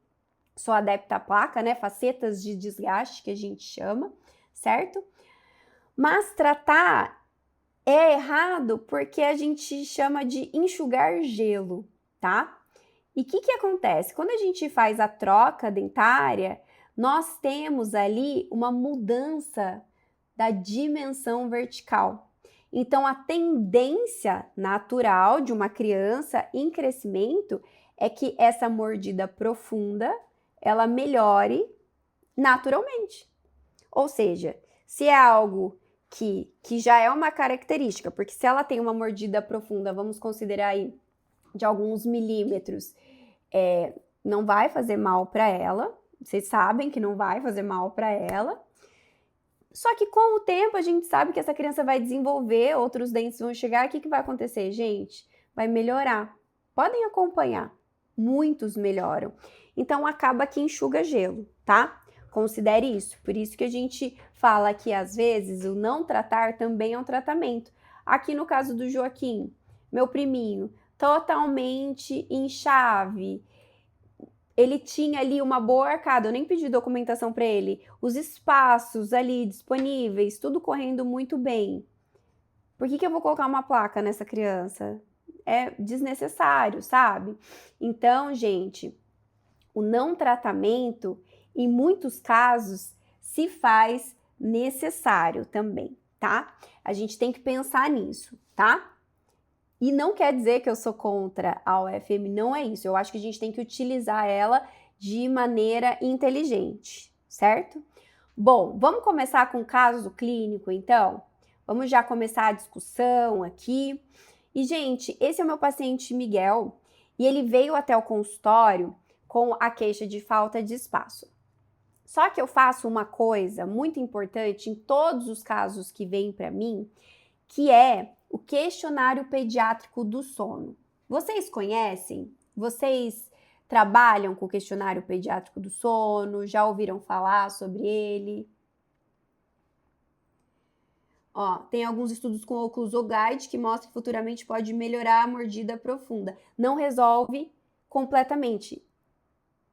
sou adepta à placa, né? Facetas de desgaste, que a gente chama, certo? Mas tratar é errado porque a gente chama de enxugar gelo, tá? E o que acontece? Quando a gente faz a troca dentária, nós temos ali uma mudança da dimensão vertical. Então, a tendência natural de uma criança em crescimento é que essa mordida profunda, ela melhore naturalmente. Ou seja, se é algo que já é uma característica, porque se ela tem uma mordida profunda, vamos considerar aí de alguns milímetros, não vai fazer mal para ela. Vocês sabem que não vai fazer mal para ela. Só que com o tempo a gente sabe que essa criança vai desenvolver, outros dentes vão chegar, o que vai acontecer, gente? Vai melhorar. Podem acompanhar. Muitos melhoram. Então acaba que enxuga gelo, tá? Considere isso. Por isso que a gente fala que às vezes o não tratar também é um tratamento. Aqui no caso do Joaquim, meu priminho, totalmente em chave. Ele tinha ali uma boa arcada, eu nem pedi documentação para ele. Os espaços ali disponíveis, tudo correndo muito bem. Por que eu vou colocar uma placa nessa criança? É desnecessário, sabe? Então, gente, o não tratamento, em muitos casos, se faz necessário também, tá? A gente tem que pensar nisso, tá? E não quer dizer que eu sou contra a UFM, não é isso. Eu acho que a gente tem que utilizar ela de maneira inteligente, certo? Bom, vamos começar com o caso clínico, então? Vamos já começar a discussão aqui. E, gente, esse é o meu paciente Miguel, e ele veio até o consultório com a queixa de falta de espaço. Só que eu faço uma coisa muito importante em todos os casos que vêm para mim, que é o questionário pediátrico do sono. Vocês conhecem? Vocês trabalham com o questionário pediátrico do sono? Já ouviram falar sobre ele? Ó, tem alguns estudos com oclusoguide que mostram que futuramente pode melhorar a mordida profunda. Não resolve completamente,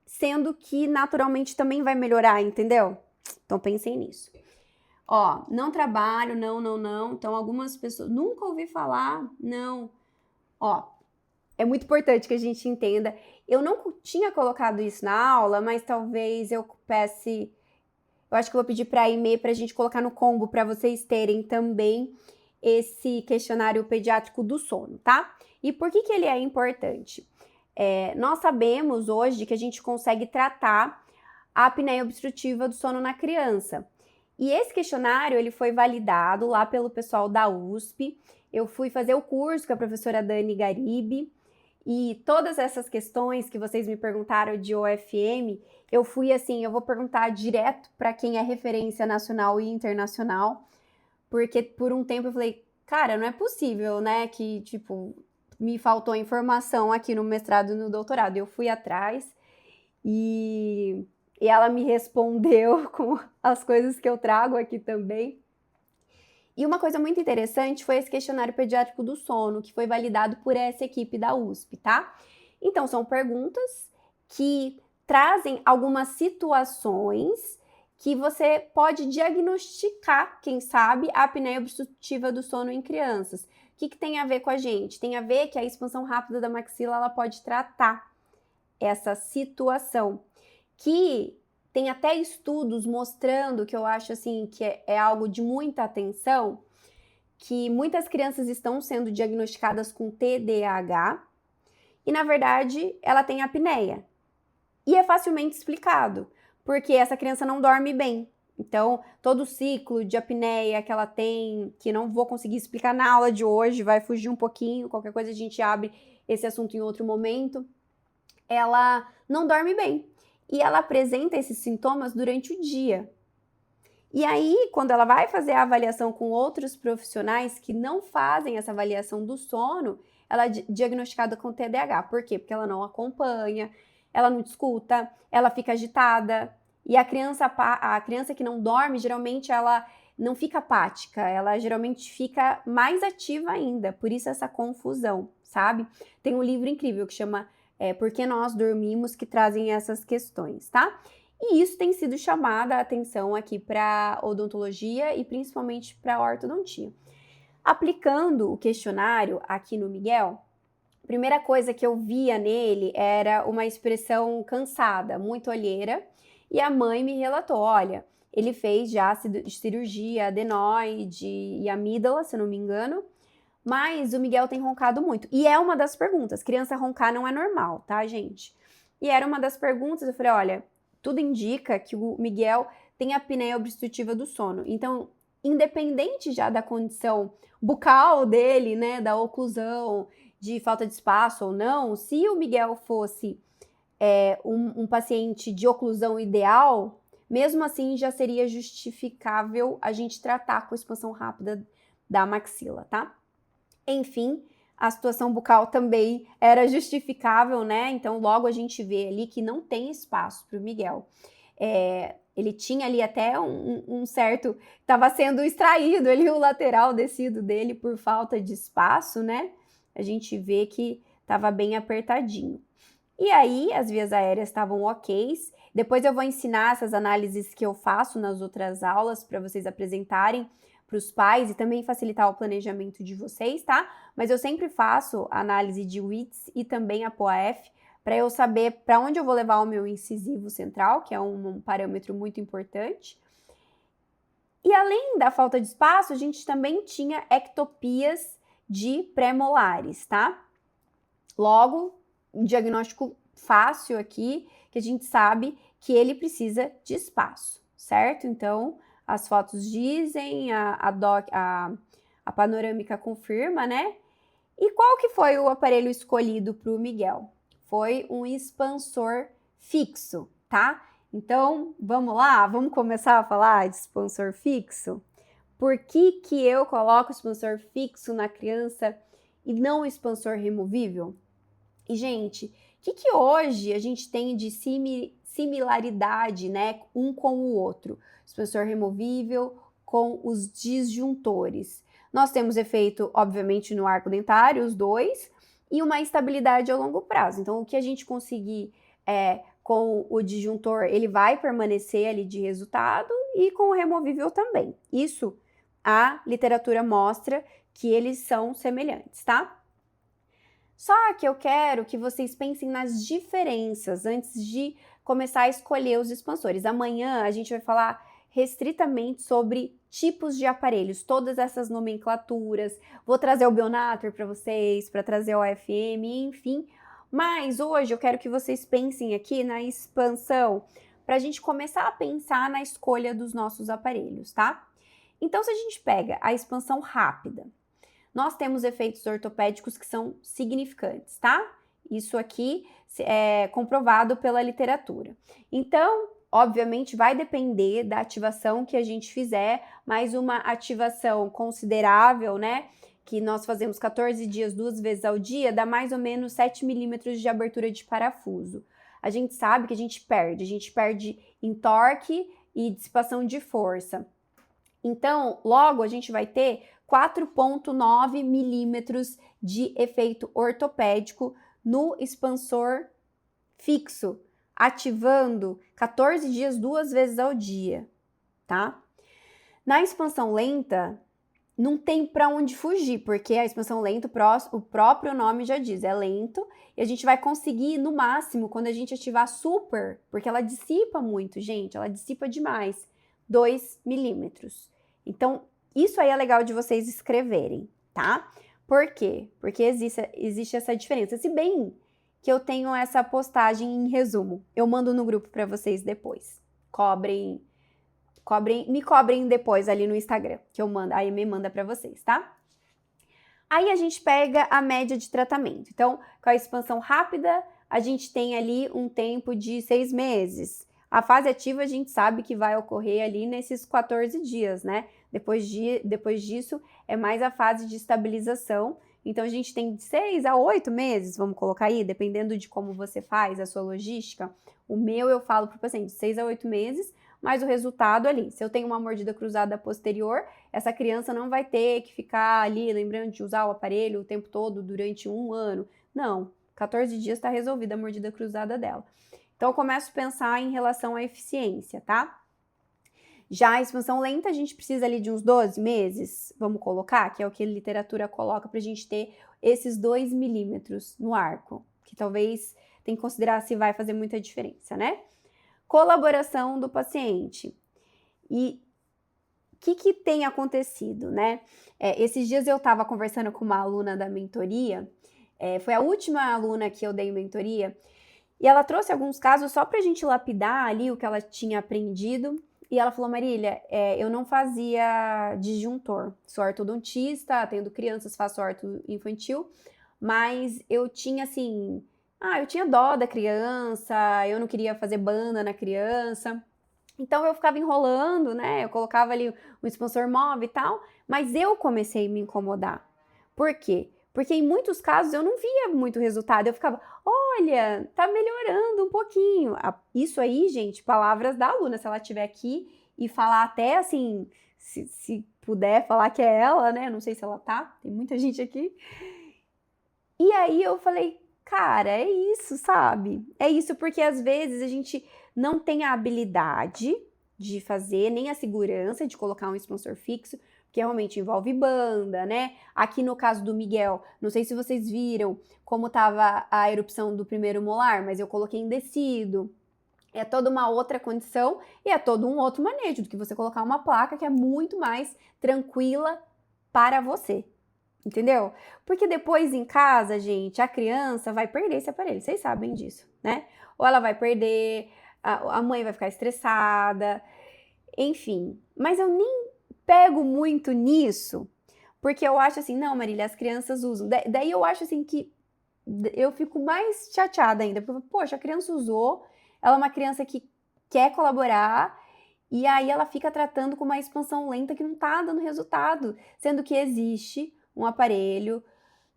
sendo que naturalmente também vai melhorar, entendeu? Então pensem nisso. Ó, não trabalho, não. Então, algumas pessoas, nunca ouvi falar, não. Ó, é muito importante que a gente entenda. Eu não tinha colocado isso na aula, mas talvez eu peça. Eu acho que eu vou pedir para a Aimee para a gente colocar no combo para vocês terem também esse questionário pediátrico do sono, tá? E por que ele é importante? Nós sabemos hoje que a gente consegue tratar a apneia obstrutiva do sono na criança. E esse questionário, ele foi validado lá pelo pessoal da USP. Eu fui fazer o curso com a professora Dani Garibe. E todas essas questões que vocês me perguntaram de OFM, eu fui assim, eu vou perguntar direto para quem é referência nacional e internacional. Porque por um tempo eu falei, cara, não é possível, né, que, tipo, me faltou informação aqui no mestrado e no doutorado. Eu fui atrás e e ela me respondeu com as coisas que eu trago aqui também. E uma coisa muito interessante foi esse questionário pediátrico do sono, que foi validado por essa equipe da USP, tá? Então, são perguntas que trazem algumas situações que você pode diagnosticar, quem sabe, a apneia obstrutiva do sono em crianças. O que tem a ver com a gente? Tem a ver que a expansão rápida da maxila, ela pode tratar essa situação, que tem até estudos mostrando, que eu acho assim, que é algo de muita atenção, que muitas crianças estão sendo diagnosticadas com TDAH e, na verdade, ela tem apneia. E é facilmente explicado, porque essa criança não dorme bem. Então, todo o ciclo de apneia que ela tem, que não vou conseguir explicar na aula de hoje, vai fugir um pouquinho, qualquer coisa a gente abre esse assunto em outro momento, ela não dorme bem. E ela apresenta esses sintomas durante o dia. E aí, quando ela vai fazer a avaliação com outros profissionais que não fazem essa avaliação do sono, ela é diagnosticada com TDAH. Por quê? Porque ela não acompanha, ela não escuta, ela fica agitada. E a criança que não dorme, geralmente ela não fica apática, ela geralmente fica mais ativa ainda. Por isso essa confusão, sabe? Tem um livro incrível que chama Por que Nós Dormimos, que trazem essas questões, tá? E isso tem sido chamada a atenção aqui para odontologia e principalmente para ortodontia. Aplicando o questionário aqui no Miguel, a primeira coisa que eu via nele era uma expressão cansada, muito olheira, e a mãe me relatou, olha, ele fez já cirurgia, adenoide e amígdala, se eu não me engano, mas o Miguel tem roncado muito. E é uma das perguntas, criança roncar não é normal, tá, gente? E era uma das perguntas, eu falei, olha, tudo indica que o Miguel tem apneia obstrutiva do sono. Então, independente já da condição bucal dele, né, da oclusão, de falta de espaço ou não, se o Miguel fosse um paciente de oclusão ideal, mesmo assim já seria justificável a gente tratar com expansão rápida da maxila, tá? Enfim, a situação bucal também era justificável, né? Então, logo a gente vê ali que não tem espaço para o Miguel. Ele tinha ali até um certo... Estava sendo extraído ali o lateral descido dele por falta de espaço, né? A gente vê que estava bem apertadinho. E aí, as vias aéreas estavam ok. Depois eu vou ensinar essas análises que eu faço nas outras aulas para vocês apresentarem para os pais e também facilitar o planejamento de vocês, tá? Mas eu sempre faço análise de WITS e também a POAF para eu saber para onde eu vou levar o meu incisivo central, que é um parâmetro muito importante. E além da falta de espaço, a gente também tinha ectopias de pré-molares, tá? Logo, um diagnóstico fácil aqui, que a gente sabe que ele precisa de espaço, certo? Então, as fotos dizem, a panorâmica confirma, né? E qual que foi o aparelho escolhido para o Miguel? Foi um expansor fixo, tá? Então, vamos lá? Vamos começar a falar de expansor fixo? Por que eu coloco expansor fixo na criança e não expansor removível? E, gente, o que hoje a gente tem de similaridade, né, um com o outro? Expansor removível com os disjuntores. Nós temos efeito, obviamente, no arco dentário, os dois, e uma estabilidade a longo prazo. Então, o que a gente conseguir com o disjuntor, ele vai permanecer ali de resultado, e com o removível também. Isso, a literatura mostra que eles são semelhantes, tá? Só que eu quero que vocês pensem nas diferenças antes de começar a escolher os expansores. Amanhã a gente vai falar restritamente sobre tipos de aparelhos, todas essas nomenclaturas. Vou trazer o Bionator para vocês, para trazer o AFM, enfim. Mas hoje eu quero que vocês pensem aqui na expansão, para a gente começar a pensar na escolha dos nossos aparelhos, tá? Então, se a gente pega a expansão rápida, nós temos efeitos ortopédicos que são significantes, tá? Isso aqui é comprovado pela literatura. Então, obviamente, vai depender da ativação que a gente fizer, mas uma ativação considerável, né? Que nós fazemos 14 dias, 2 vezes ao dia, dá mais ou menos 7 milímetros de abertura de parafuso. a gente sabe que a gente perde em torque e dissipação de força. Então, logo a gente vai ter 4,9 milímetros de efeito ortopédico no expansor fixo, ativando 14 dias 2 vezes ao dia, tá? Na expansão lenta, não tem para onde fugir, porque a expansão lenta, o próprio nome já diz, é lento, e a gente vai conseguir, no máximo, quando a gente ativar super, porque ela dissipa muito, gente, ela dissipa demais, 2 milímetros. Então, isso aí é legal de vocês escreverem, tá? Por quê? Porque existe essa diferença. Se bem que eu tenho essa postagem em resumo, eu mando no grupo para vocês depois. Me cobrem depois ali no Instagram, que eu mando, aí me manda para vocês, tá? Aí a gente pega a média de tratamento. Então, com a expansão rápida, a gente tem ali um tempo de 6 meses. A fase ativa a gente sabe que vai ocorrer ali nesses 14 dias, né? Depois disso, é mais a fase de estabilização. Então, a gente tem de 6 a 8 meses, vamos colocar aí, dependendo de como você faz a sua logística. O meu, eu falo para o paciente, 6 a 8 meses, mas o resultado ali, se eu tenho uma mordida cruzada posterior, essa criança não vai ter que ficar ali lembrando de usar o aparelho o tempo todo durante 1 ano. Não, 14 dias está resolvida a mordida cruzada dela. Então, eu começo a pensar em relação à eficiência, tá? Já a expansão lenta, a gente precisa ali de uns 12 meses, vamos colocar, que é o que a literatura coloca para a gente ter esses 2 milímetros no arco, que talvez tem que considerar se vai fazer muita diferença, né? Colaboração do paciente. E o que tem acontecido, né? Esses dias eu estava conversando com uma aluna da mentoria, foi a última aluna que eu dei mentoria, e ela trouxe alguns casos só para a gente lapidar ali o que ela tinha aprendido. E ela falou, Marília, eu não fazia disjuntor, sou ortodontista, atendo crianças, faço orto infantil, mas eu tinha assim, eu tinha dó da criança, eu não queria fazer banda na criança, então eu ficava enrolando, né, eu colocava ali um expansor móvel e tal, mas eu comecei a me incomodar. Por quê? Porque em muitos casos eu não via muito resultado, eu ficava, olha, tá melhorando um pouquinho. Isso aí, gente, palavras da aluna, se ela estiver aqui e falar até assim, se puder falar que é ela, né, não sei se ela tá, tem muita gente aqui. E aí eu falei, cara, é isso, sabe? É isso porque às vezes a gente não tem a habilidade de fazer, nem a segurança de colocar um expansor fixo, que realmente envolve banda, né? Aqui no caso do Miguel, não sei se vocês viram como estava a erupção do primeiro molar, mas eu coloquei em descido. É toda uma outra condição e é todo um outro manejo do que você colocar uma placa que é muito mais tranquila para você. Entendeu? Porque depois em casa, gente, a criança vai perder esse aparelho. Vocês sabem disso, né? Ou ela vai perder, a mãe vai ficar estressada, enfim. Mas eu nem pego muito nisso, porque eu acho assim, não, Marília, as crianças usam. Daí eu acho assim que eu fico mais chateada ainda, porque, poxa, a criança usou, ela é uma criança que quer colaborar, e aí ela fica tratando com uma expansão lenta que não tá dando resultado, sendo que existe um aparelho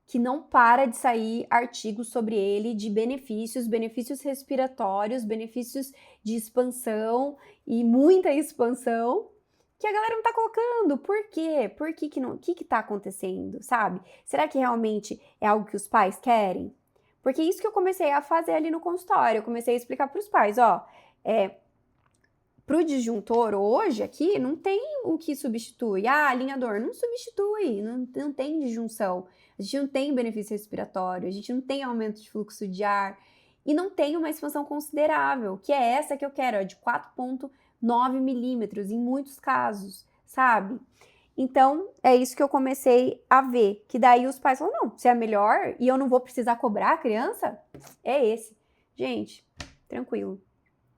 que não para de sair artigos sobre ele de benefícios respiratórios, benefícios de expansão e muita expansão, que a galera não tá colocando. Por quê? Por que não? O que tá acontecendo, sabe? Será que realmente é algo que os pais querem? Porque isso que eu comecei a fazer ali no consultório, eu comecei a explicar para os pais, pro disjuntor hoje aqui, não tem o que substitui. Alinhador, não substitui, não tem disjunção. A gente não tem benefício respiratório, a gente não tem aumento de fluxo de ar e não tem uma expansão considerável, que é essa que eu quero, de 4,9 milímetros em muitos casos, sabe? Então, é isso que eu comecei a ver, que daí os pais falam, não, se é melhor e eu não vou precisar cobrar a criança, é esse. Gente, tranquilo,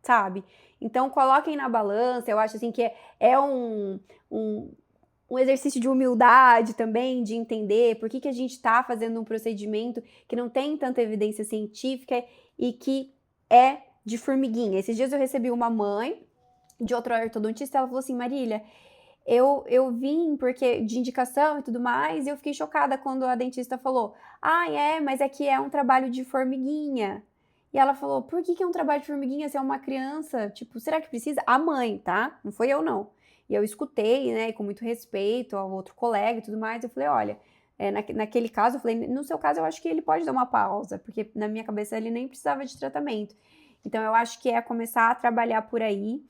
sabe? Então, coloquem na balança, eu acho assim que é um exercício de humildade também, de entender por que a gente está fazendo um procedimento que não tem tanta evidência científica e que é de formiguinha. Esses dias eu recebi uma mãe de outro ortodontista, ela falou assim, Marília, eu vim porque de indicação e tudo mais, e eu fiquei chocada quando a dentista falou, mas é que é um trabalho de formiguinha. E ela falou, por que é um trabalho de formiguinha? Você é uma criança, tipo, será que precisa? A mãe, tá? Não foi eu, não. E eu escutei, né, com muito respeito ao outro colega e tudo mais, eu falei, olha, naquele caso, eu falei, no seu caso, eu acho que ele pode dar uma pausa, porque na minha cabeça ele nem precisava de tratamento. Então, eu acho que é começar a trabalhar por aí,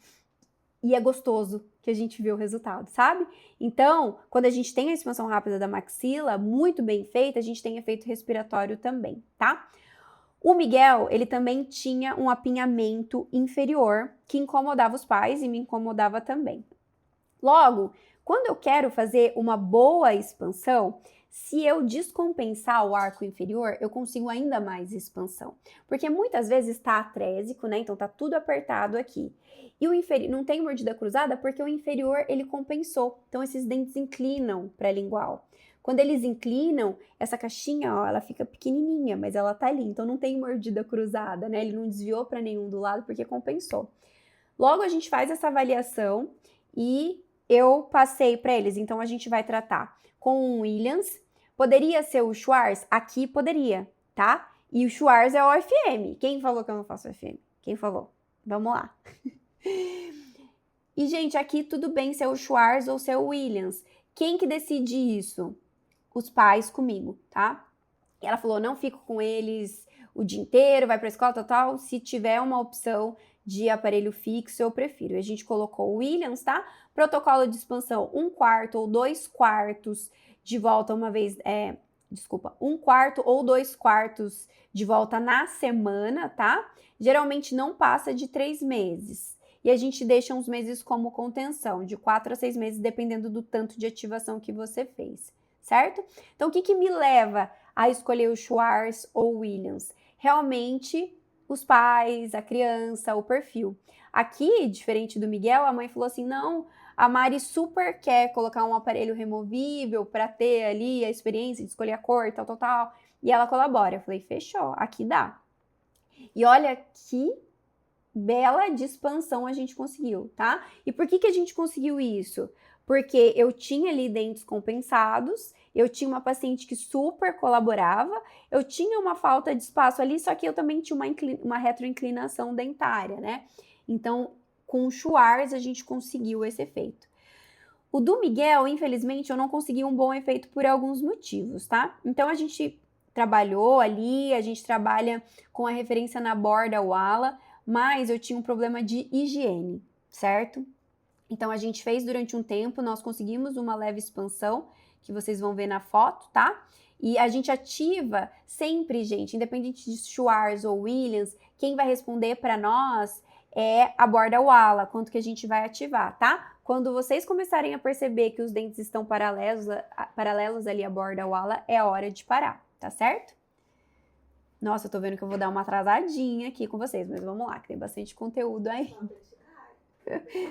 e é gostoso que a gente vê o resultado, sabe? Então, quando a gente tem a expansão rápida da maxila, muito bem feita, a gente tem efeito respiratório também, tá? O Miguel, ele também tinha um apinhamento inferior que incomodava os pais e me incomodava também. Logo, quando eu quero fazer uma boa expansão, se eu descompensar o arco inferior, eu consigo ainda mais expansão. Porque muitas vezes está atrésico, né? Então tá tudo apertado aqui. E o inferior não tem mordida cruzada porque o inferior ele compensou. Então esses dentes inclinam para lingual. Quando eles inclinam, essa caixinha, ó, ela fica pequenininha, mas ela tá ali. Então não tem mordida cruzada, né? Ele não desviou para nenhum do lado porque compensou. Logo a gente faz essa avaliação e eu passei para eles. Então a gente vai tratar com o Williams. Poderia ser o Schwarz? Aqui poderia, tá? E o Schwarz é o OFM. Quem falou que eu não faço OFM? Quem falou? Vamos lá. E, gente, aqui tudo bem ser o Schwarz ou ser o Williams. Quem que decide isso? Os pais comigo, tá? E ela falou, não fico com eles o dia inteiro, vai pra escola, tal. Se tiver uma opção de aparelho fixo, eu prefiro. E a gente colocou o Williams, tá? Protocolo de expansão, 1/4 ou 2/4 de volta uma vez, 1/4 ou 2/4 de volta na semana, tá? Geralmente não passa de 3 meses. E a gente deixa uns meses como contenção, de 4 a 6 meses, dependendo do tanto de ativação que você fez, certo? Então, o que me leva a escolher o Schwarz ou o Williams? Realmente, os pais, a criança, o perfil. Aqui, diferente do Miguel, a mãe falou assim, não, a Mari super quer colocar um aparelho removível para ter ali a experiência de escolher a cor, tal, e ela colabora. Eu falei, fechou, aqui dá. E olha que bela de expansão a gente conseguiu, tá? E por que a gente conseguiu isso? Porque eu tinha ali dentes compensados, eu tinha uma paciente que super colaborava, eu tinha uma falta de espaço ali, só que eu também tinha uma retroinclinação dentária, né? Então, com o Schwarz a gente conseguiu esse efeito. O do Miguel, infelizmente, eu não consegui um bom efeito por alguns motivos, tá? Então, a gente trabalhou ali, a gente trabalha com a referência na borda Wala, mas eu tinha um problema de higiene, certo? Então, a gente fez durante um tempo, nós conseguimos uma leve expansão, que vocês vão ver na foto, tá? E a gente ativa sempre, gente, independente de Schwarz ou Williams, quem vai responder para nós é a borda Wala, quanto que a gente vai ativar, tá? Quando vocês começarem a perceber que os dentes estão paralelos ali à borda Wala, é hora de parar, tá certo? Nossa, eu tô vendo que eu vou dar uma atrasadinha aqui com vocês, mas vamos lá, que tem bastante conteúdo aí.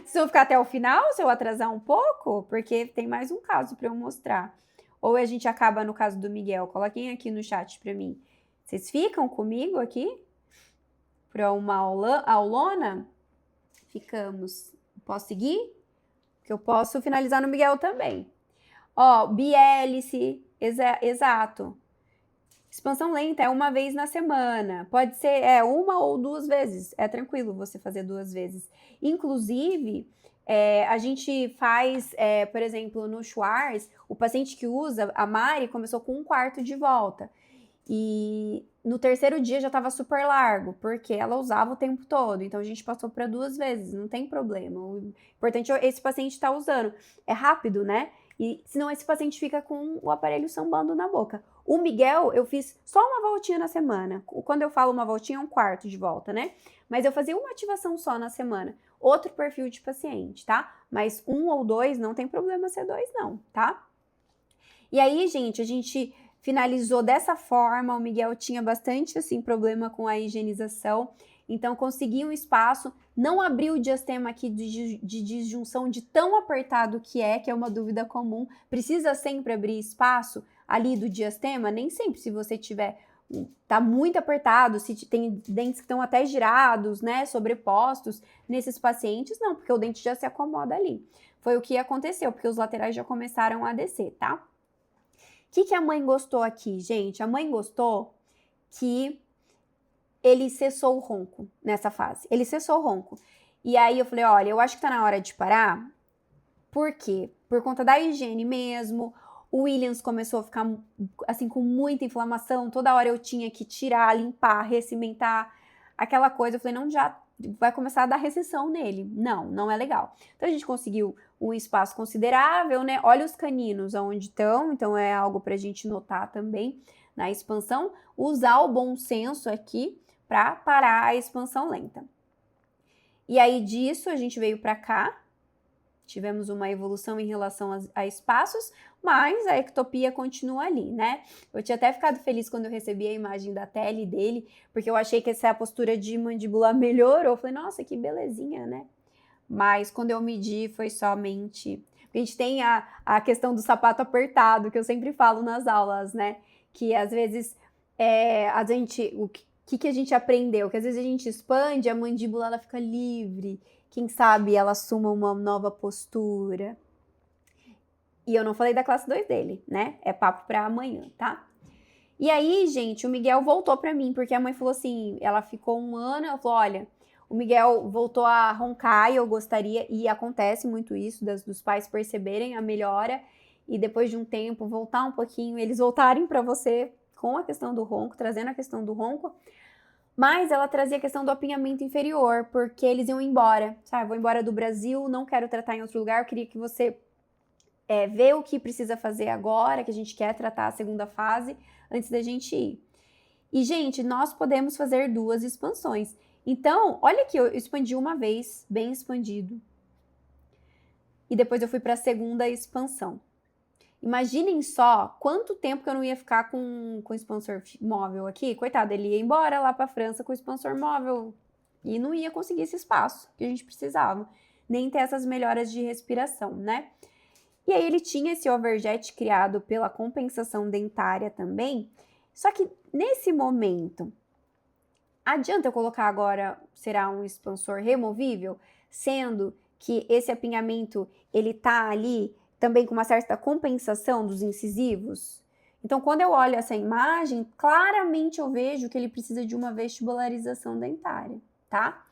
Se eu ficar até o final, se eu atrasar um pouco, porque tem mais um caso para eu mostrar. Ou a gente acaba no caso do Miguel. Coloquem aqui no chat para mim. Vocês ficam comigo aqui? Para uma aulona? Ficamos. Posso seguir? Porque eu posso finalizar no Miguel também. Ó, biélice, exato. Expansão lenta é uma vez na semana. Pode ser uma ou 2 vezes. É tranquilo você fazer 2 vezes. Inclusive, a gente faz, por exemplo, no Schwarz, o paciente que usa, a Mari, começou com 1/4 de volta. E no terceiro dia já estava super largo, porque ela usava o tempo todo. Então a gente passou para 2 vezes, não tem problema. O importante é esse paciente estar usando. É rápido, né? E senão esse paciente fica com o aparelho sambando na boca. O Miguel, eu fiz só uma voltinha na semana. Quando eu falo uma voltinha, é 1/4 de volta, né? Mas eu fazia uma ativação só na semana. Outro perfil de paciente, tá? Mas 1 ou 2, não tem problema ser 2 não, tá? E aí, gente, a gente finalizou dessa forma. O Miguel tinha bastante, assim, problema com a higienização. Então, consegui um espaço, não abri o diastema aqui de disjunção de tão apertado que é uma dúvida comum. Precisa sempre abrir espaço ali do diastema? Nem sempre, se você tiver, tá muito apertado, se tem dentes que estão até girados, né, sobrepostos, nesses pacientes, não, porque o dente já se acomoda ali. Foi o que aconteceu, porque os laterais já começaram a descer, tá? O que a mãe gostou aqui, gente? A mãe gostou que ele cessou o ronco nessa fase. Ele cessou o ronco. E aí eu falei, olha, eu acho que tá na hora de parar. Por quê? Por conta da higiene mesmo. O Williams começou a ficar, assim, com muita inflamação. Toda hora eu tinha que tirar, limpar, recimentar, aquela coisa. Eu falei, não, já vai começar a dar recessão nele. Não, não é legal. Então a gente conseguiu um espaço considerável, né? Olha os caninos aonde estão, então é algo pra gente notar também na expansão. Usar o bom senso aqui para parar a expansão lenta. E aí disso a gente veio para cá, tivemos uma evolução em relação a espaços, mas a ectopia continua ali, né? Eu tinha até ficado feliz quando eu recebi a imagem da tele dele, porque eu achei que essa postura de mandíbula melhorou. Eu falei, nossa, que belezinha, né? Mas quando eu medi foi somente... A gente tem a questão do sapato apertado, que eu sempre falo nas aulas, né? Que às vezes a gente... O que a gente aprendeu? Que às vezes a gente expande, a mandíbula ela fica livre. Quem sabe ela assuma uma nova postura. E eu não falei da classe 2 dele, né? É papo pra amanhã, tá? E aí, gente, o Miguel voltou pra mim, porque a mãe falou assim, ela ficou 1 ano, ela falou, olha, o Miguel voltou a roncar e eu gostaria, e acontece muito isso, dos pais perceberem a melhora e depois de um tempo voltar um pouquinho, eles voltarem pra você com a questão do ronco, trazendo a questão do ronco, mas ela trazia a questão do apinhamento inferior, porque eles iam embora, sabe? Vou embora do Brasil, não quero tratar em outro lugar, eu queria que você vê o que precisa fazer agora, que a gente quer tratar a segunda fase, antes da gente ir. E, gente, nós podemos fazer 2 expansões. Então, olha aqui, eu expandi uma vez, bem expandido. E depois eu fui para a segunda expansão. Imaginem só quanto tempo que eu não ia ficar com o expansor móvel aqui. Coitado, ele ia embora lá para a França com o expansor móvel e não ia conseguir esse espaço que a gente precisava, nem ter essas melhoras de respiração, né? E aí ele tinha esse overjet criado pela compensação dentária também. Só que nesse momento, adianta eu colocar agora, será um expansor removível, sendo que esse apinhamento, ele tá ali também com uma certa compensação dos incisivos? Então, quando eu olho essa imagem, claramente eu vejo que ele precisa de uma vestibularização dentária, tá?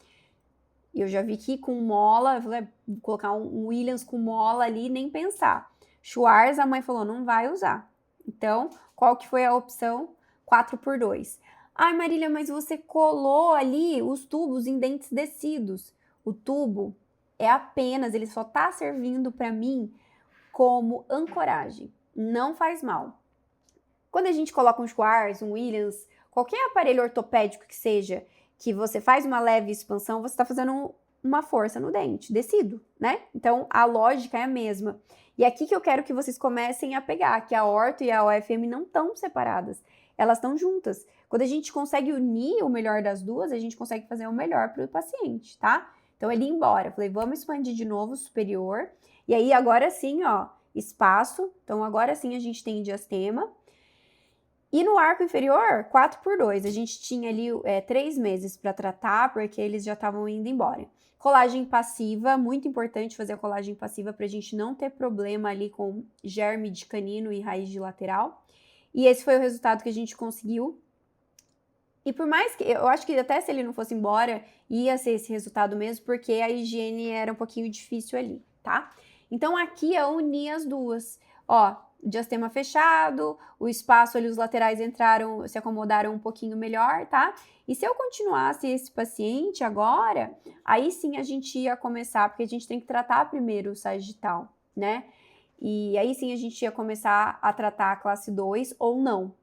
Eu já vi que com mola, eu vou colocar um Williams com mola ali, nem pensar. Schwarz, a mãe falou, não vai usar. Então, qual que foi a opção? 4x2. Ai, Marília, mas você colou ali os tubos em dentes descidos. O tubo é apenas, ele só tá servindo para mim como ancoragem. Não faz mal. Quando a gente coloca um Schwarz, um Williams, qualquer aparelho ortopédico que seja, que você faz uma leve expansão, você está fazendo uma força no dente, descido, né? Então, a lógica é a mesma. E aqui que eu quero que vocês comecem a pegar, que a orto e a OFM não estão separadas, elas estão juntas. Quando a gente consegue unir o melhor das duas, a gente consegue fazer o melhor para o paciente, tá? Então, ele ia embora. Eu falei, vamos expandir de novo o superior. E aí, agora sim, ó, espaço. Então, agora sim a gente tem diastema. E no arco inferior, 4x2. A gente tinha ali 3 meses para tratar, porque eles já estavam indo embora. Colagem passiva, muito importante fazer a colagem passiva para a gente não ter problema ali com germe de canino e raiz de lateral. E esse foi o resultado que a gente conseguiu. E por mais que, eu acho que até se ele não fosse embora, ia ser esse resultado mesmo, porque a higiene era um pouquinho difícil ali, tá? Então aqui eu uni as duas. Ó, diastema fechado, o espaço ali, os laterais entraram, se acomodaram um pouquinho melhor, tá? E se eu continuasse esse paciente agora, aí sim a gente ia começar, porque a gente tem que tratar primeiro o sagital, né? E aí sim a gente ia começar a tratar a classe 2 ou não.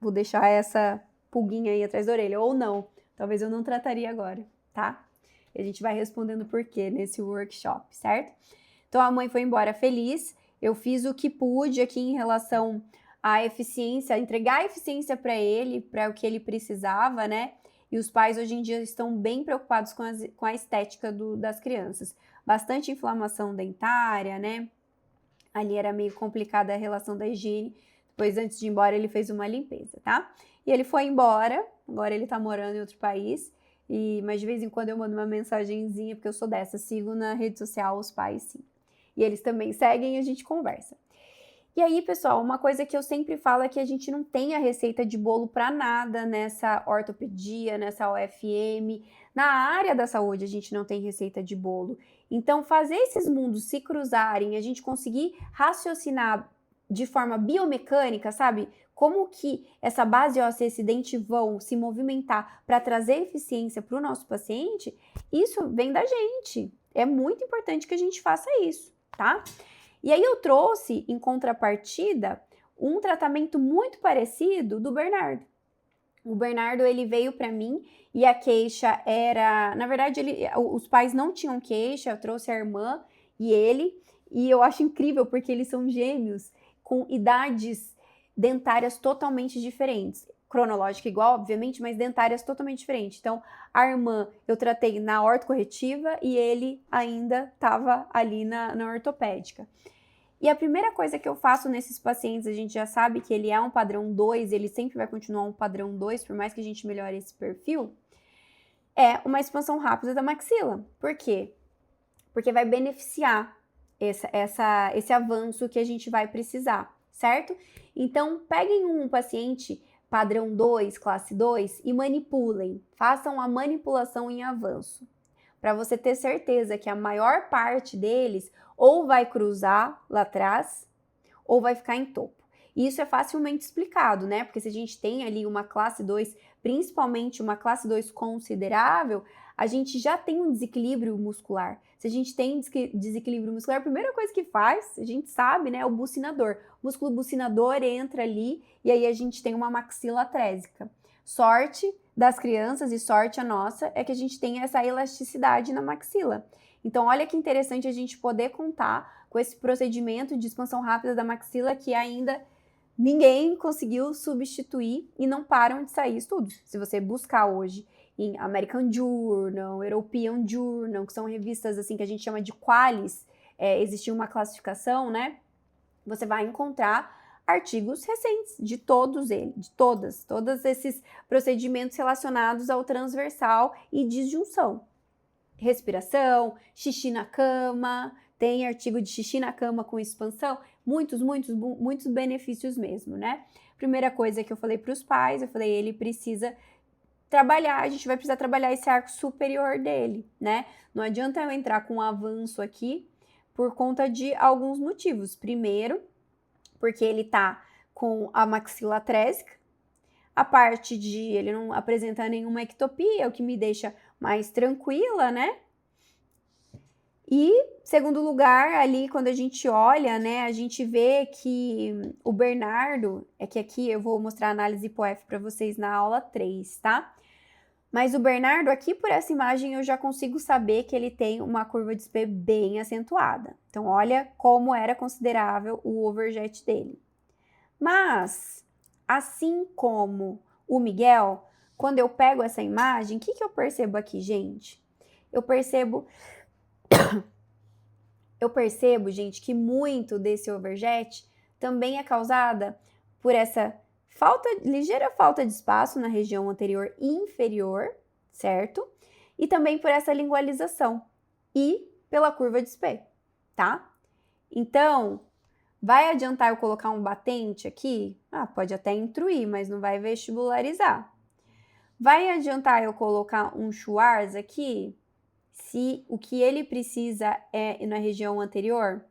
Vou deixar essa pulguinha aí atrás da orelha, ou não. Talvez eu não trataria agora, tá? E a gente vai respondendo por quê nesse workshop, certo? Então a mãe foi embora feliz. Eu fiz o que pude aqui em relação à eficiência, entregar a eficiência para ele, para o que ele precisava, né? E os pais hoje em dia estão bem preocupados com a estética das crianças. Bastante inflamação dentária, né? Ali era meio complicada a relação da higiene. Depois, antes de ir embora, ele fez uma limpeza, tá? E ele foi embora, agora ele tá morando em outro país. Mas de vez em quando eu mando uma mensagenzinha, porque eu sou dessa, sigo na rede social os pais, sim. E eles também seguem e a gente conversa. E aí, pessoal, uma coisa que eu sempre falo é que a gente não tem a receita de bolo para nada nessa ortopedia, nessa OFM. Na área da saúde, a gente não tem receita de bolo. Então, fazer esses mundos se cruzarem, a gente conseguir raciocinar de forma biomecânica, sabe? Como que essa base óssea e esse dente vão se movimentar para trazer eficiência para o nosso paciente, isso vem da gente. É muito importante que a gente faça isso, tá? E aí eu trouxe, em contrapartida, um tratamento muito parecido do Bernardo. O Bernardo, ele veio para mim e a queixa era... Na verdade, os pais não tinham queixa, eu trouxe a irmã e ele. E eu acho incrível porque eles são gêmeos com idades dentárias totalmente diferentes. Cronológica igual, obviamente, mas dentárias totalmente diferentes. Então, a irmã eu tratei na ortocorretiva e ele ainda estava ali na ortopédica. E a primeira coisa que eu faço nesses pacientes, a gente já sabe que ele é um padrão 2, ele sempre vai continuar um padrão 2, por mais que a gente melhore esse perfil, é uma expansão rápida da maxila. Por quê? Porque vai beneficiar esse avanço que a gente vai precisar, certo? Então, peguem um paciente padrão 2, classe 2 e manipulem. Façam a manipulação em avanço. Para você ter certeza que a maior parte deles ou vai cruzar lá atrás ou vai ficar em topo. E isso é facilmente explicado, né? Porque se a gente tem ali uma classe 2, principalmente uma classe 2 considerável, a gente já tem um desequilíbrio muscular. Se a gente tem desequilíbrio muscular, a primeira coisa que faz, a gente sabe, né, é o bucinador. O músculo bucinador entra ali e aí a gente tem uma maxila atrésica. Sorte das crianças e sorte a nossa é que a gente tem essa elasticidade na maxila. Então, olha que interessante a gente poder contar com esse procedimento de expansão rápida da maxila que ainda ninguém conseguiu substituir e não param de sair estudos. Se você buscar hoje em American Journal, European Journal, que são revistas assim que a gente chama de qualis, existe uma classificação, né? Você vai encontrar artigos recentes de todos eles, de todos esses procedimentos relacionados ao transversal e disjunção. Respiração, xixi na cama, tem artigo de xixi na cama com expansão, muitos benefícios mesmo, né? Primeira coisa que eu falei para os pais, eu falei, ele precisa trabalhar, a gente vai precisar trabalhar esse arco superior dele, né? Não adianta eu entrar com um avanço aqui por conta de alguns motivos. Primeiro, porque ele tá com a maxila atrésica, a parte de ele não apresenta nenhuma ectopia, o que me deixa mais tranquila, né? E, segundo lugar, ali quando a gente olha, né, a gente vê que o Bernardo, é que aqui eu vou mostrar a análise POF para vocês na aula 3, tá? Mas o Bernardo, aqui por essa imagem, eu já consigo saber que ele tem uma curva de SP bem acentuada. Então, olha como era considerável o overjet dele. Mas, assim como o Miguel, quando eu pego essa imagem, o que eu percebo aqui, gente? Eu percebo, gente, que muito desse overjet também é causada por essa ligeira falta de espaço na região anterior e inferior, certo? E também por essa lingualização e pela curva de Spey, tá? Então, vai adiantar eu colocar um batente aqui? Ah, pode até intruir, mas não vai vestibularizar. Vai adiantar eu colocar um Schwarz aqui? Se o que ele precisa é na região anterior?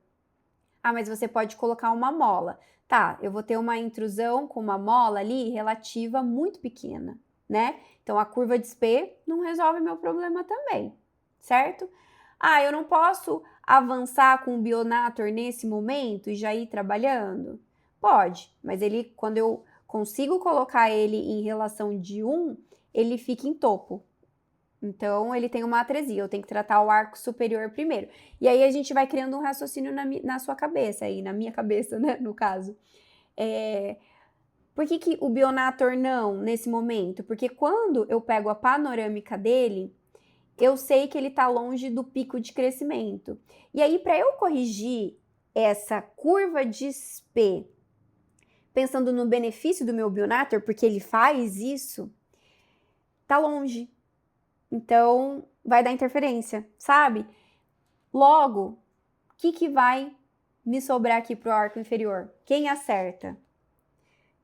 Ah, mas você pode colocar uma mola. Tá, eu vou ter uma intrusão com uma mola ali relativa muito pequena, né? Então, a curva de Spey não resolve meu problema também, certo? Ah, eu não posso avançar com o Bionator nesse momento e já ir trabalhando? Pode, mas ele, quando eu consigo colocar ele em relação de 1, ele fica em topo. Então, ele tem uma atresia, eu tenho que tratar o arco superior primeiro. E aí, a gente vai criando um raciocínio na sua cabeça, aí, na minha cabeça, né, no caso. Por que o Bionator não, nesse momento? Porque quando eu pego a panorâmica dele, eu sei que ele está longe do pico de crescimento. E aí, para eu corrigir essa curva de SP, pensando no benefício do meu Bionator, porque ele faz isso, tá longe. Então, vai dar interferência, sabe? Logo, o que vai me sobrar aqui pro arco inferior? Quem acerta?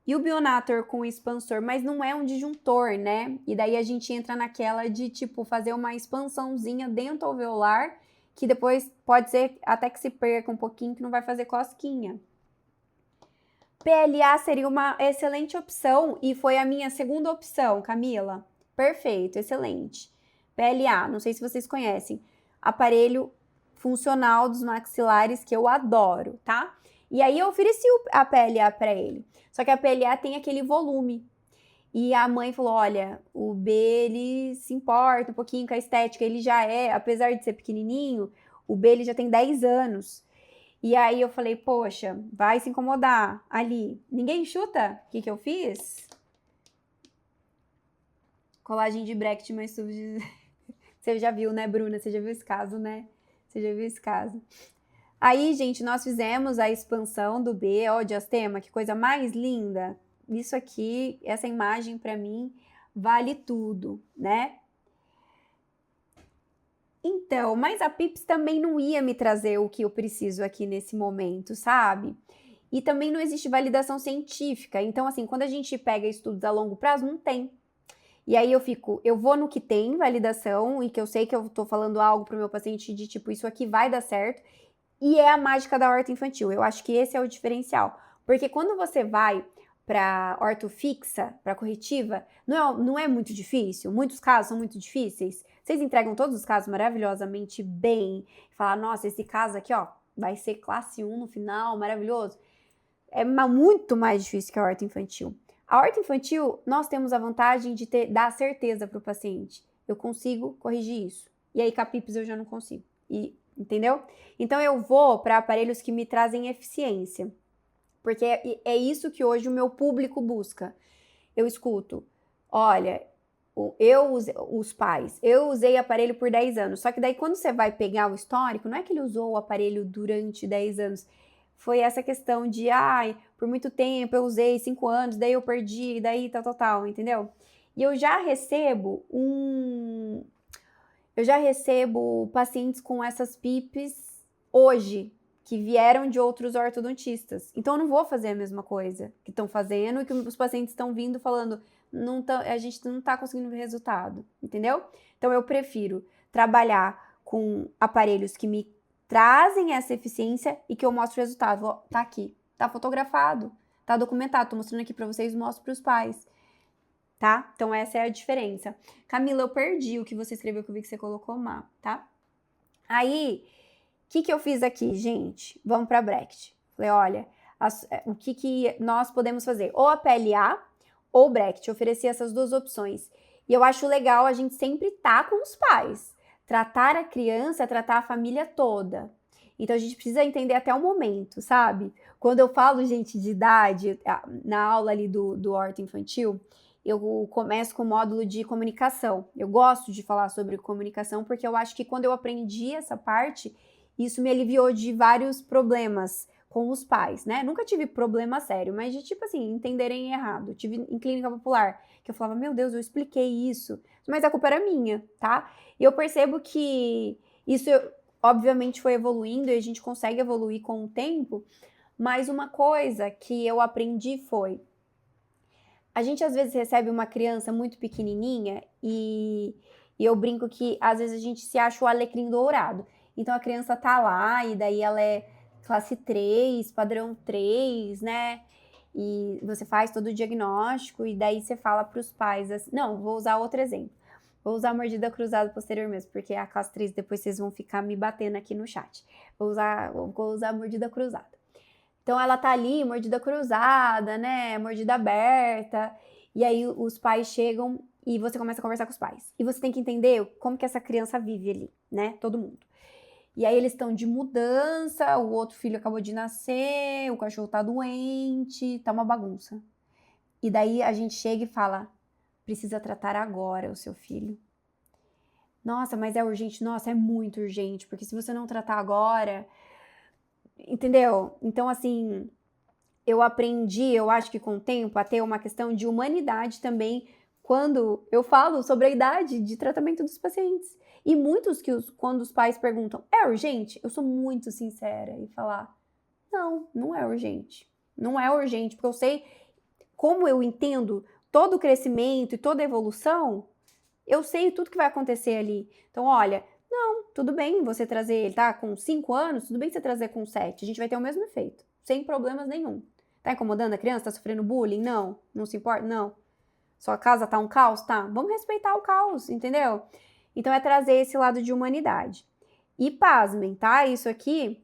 E o Bionator com o expansor, mas não é um disjuntor, né? E daí a gente entra naquela de, tipo, fazer uma expansãozinha dentro alveolar, que depois pode ser até que se perca um pouquinho, que não vai fazer cosquinha. PLA seria uma excelente opção e foi a minha segunda opção, Camila. Perfeito, excelente. PLA, não sei se vocês conhecem, aparelho funcional dos maxilares que eu adoro, tá? E aí eu ofereci a PLA para ele. Só que a PLA tem aquele volume. E a mãe falou, olha, o B, ele se importa um pouquinho com a estética. Ele já é, apesar de ser pequenininho, o B, ele já tem 10 anos. E aí eu falei, poxa, vai se incomodar ali. Ninguém chuta? O que eu fiz? Colagem de bracket mais sub... Você já viu, né, Bruna? Você já viu esse caso, né? Você já viu esse caso. Aí, gente, nós fizemos a expansão do B, ó, diastema, que coisa mais linda. Isso aqui, essa imagem pra mim, vale tudo, né? Então, mas a Pips também não ia me trazer o que eu preciso aqui nesse momento, sabe? E também não existe validação científica. Então, assim, quando a gente pega estudos a longo prazo, não tem. E aí eu vou no que tem validação e que eu sei que eu tô falando algo pro meu paciente de tipo, isso aqui vai dar certo. E é a mágica da horta infantil. Eu acho que esse é o diferencial. Porque quando você vai para orto fixa, para corretiva, não é muito difícil. Muitos casos são muito difíceis. Vocês entregam todos os casos maravilhosamente bem. Falar, nossa, esse caso aqui, ó, vai ser classe 1 no final, maravilhoso. É muito mais difícil que a horta infantil. A horta infantil, nós temos a vantagem de dar certeza para o paciente. Eu consigo corrigir isso. E aí, com a Pips, eu já não consigo. Entendeu? Então, eu vou para aparelhos que me trazem eficiência. Porque é isso que hoje o meu público busca. Eu escuto, olha, os pais, eu usei aparelho por 10 anos. Só que daí, quando você vai pegar o histórico, não é que ele usou o aparelho durante 10 anos. Foi essa questão de, por muito tempo eu usei 5 anos, daí eu perdi, daí tal, entendeu? E eu já recebo pacientes com essas PIPs hoje, que vieram de outros ortodontistas. Então, eu não vou fazer a mesma coisa que estão fazendo e que os pacientes estão vindo falando, a gente não está conseguindo ver resultado, entendeu? Então, eu prefiro trabalhar com aparelhos que me trazem essa eficiência e que eu mostro o resultado. Ó, tá aqui, tá fotografado, tá documentado, tô mostrando aqui para vocês, mostro para os pais. Tá? Então, essa é a diferença. Camila, eu perdi o que você escreveu, que eu vi que você colocou má, tá? Aí, o que eu fiz aqui, gente? Vamos para bracket. Falei, olha, o que nós podemos fazer? Ou a PLA ou bracket. Eu ofereci essas duas opções. E eu acho legal a gente sempre estar com os pais. Tratar a criança, tratar a família toda. Então, a gente precisa entender até o momento, sabe? Quando eu falo, gente, de idade, na aula ali do horto infantil, eu começo com o módulo de comunicação. Eu gosto de falar sobre comunicação porque eu acho que quando eu aprendi essa parte, isso me aliviou de vários problemas com os pais, né? Nunca tive problema sério, mas de tipo assim, entenderem errado. Tive em clínica popular, que eu falava, meu Deus, eu expliquei isso, mas a culpa era minha, tá? E eu percebo que isso, obviamente, foi evoluindo e a gente consegue evoluir com o tempo, mas uma coisa que eu aprendi foi, a gente às vezes recebe uma criança muito pequenininha e eu brinco que às vezes a gente se acha o alecrim dourado. Então a criança tá lá e daí ela é classe 3, padrão 3, né? E você faz todo o diagnóstico e daí você fala para os pais assim, não, vou usar outro exemplo. Vou usar a mordida cruzada posterior mesmo, porque a classe 3 depois vocês vão ficar me batendo aqui no chat. Vou usar a mordida cruzada. Então, ela tá ali, mordida cruzada, né? Mordida aberta. E aí, os pais chegam e você começa a conversar com os pais. E você tem que entender como que essa criança vive ali, né? Todo mundo. E aí, eles estão de mudança, o outro filho acabou de nascer, o cachorro tá doente, tá uma bagunça. E daí, a gente chega e fala, precisa tratar agora o seu filho. Nossa, mas é urgente? Nossa, é muito urgente, porque se você não tratar agora... Entendeu? Então, assim, eu aprendi, eu acho que com o tempo, a ter uma questão de humanidade também quando eu falo sobre a idade de tratamento dos pacientes. E muitos quando os pais perguntam, é urgente? Eu sou muito sincera e falar, Não é urgente. Não é urgente, porque eu sei, como eu entendo todo o crescimento e toda a evolução, eu sei tudo que vai acontecer ali. Então, olha, não, tudo bem você trazer, ele tá com 5 anos, tudo bem você trazer com 7, a gente vai ter o mesmo efeito, sem problemas nenhum. Tá incomodando a criança? Tá sofrendo bullying? Não. Não se importa? Não. Sua casa tá um caos? Tá. Vamos respeitar o caos, entendeu? Então, é trazer esse lado de humanidade. E pasmem, tá? Isso aqui,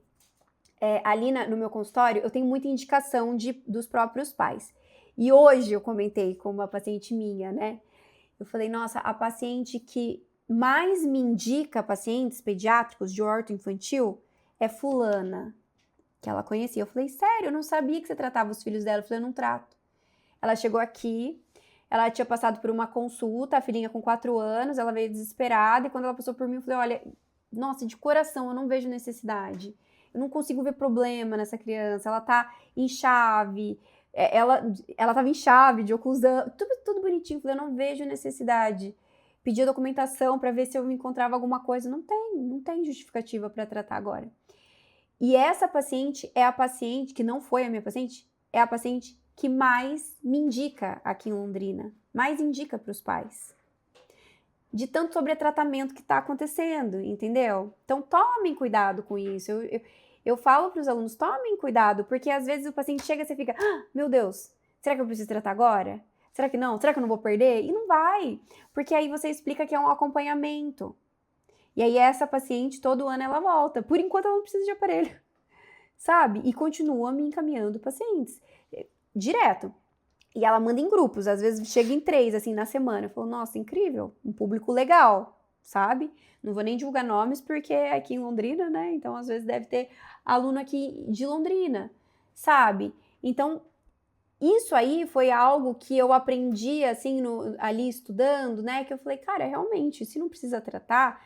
ali no meu consultório, eu tenho muita indicação dos próprios pais. E hoje eu comentei com uma paciente minha, né? Eu falei, nossa, a paciente que mais me indica pacientes pediátricos de orto infantil é fulana, que ela conhecia. Eu falei, sério, eu não sabia que você tratava os filhos dela. Eu falei, eu não trato. Ela chegou aqui, ela tinha passado por uma consulta, a filhinha com 4 anos, ela veio desesperada, e quando ela passou por mim, eu falei, olha, nossa, de coração, eu não vejo necessidade. Eu não consigo ver problema nessa criança, ela tá em chave, ela tava em chave, de oclusão, tudo bonitinho. Eu falei, eu não vejo necessidade. Pedi a documentação para ver se eu encontrava alguma coisa. Não tem justificativa para tratar agora. E essa paciente é a paciente, que não foi a minha paciente, é a paciente que mais me indica aqui em Londrina, mais indica para os pais. De tanto sobretratamento que está acontecendo, entendeu? Então, tomem cuidado com isso. Eu falo para os alunos, tomem cuidado, porque às vezes o paciente chega e você fica, meu Deus, será que eu preciso tratar agora? Será que não? Será que eu não vou perder? E não vai, porque aí você explica que é um acompanhamento. E aí essa paciente, todo ano ela volta. Por enquanto ela não precisa de aparelho, sabe? E continua me encaminhando pacientes, direto. E ela manda em grupos, às vezes chega em 3, assim, na semana. Eu falo, nossa, incrível, um público legal, sabe? Não vou nem divulgar nomes, porque é aqui em Londrina, né? Então, às vezes deve ter aluno aqui de Londrina, sabe? Então, isso aí foi algo que eu aprendi, assim, ali estudando, né? Que eu falei, cara, realmente, se não precisa tratar,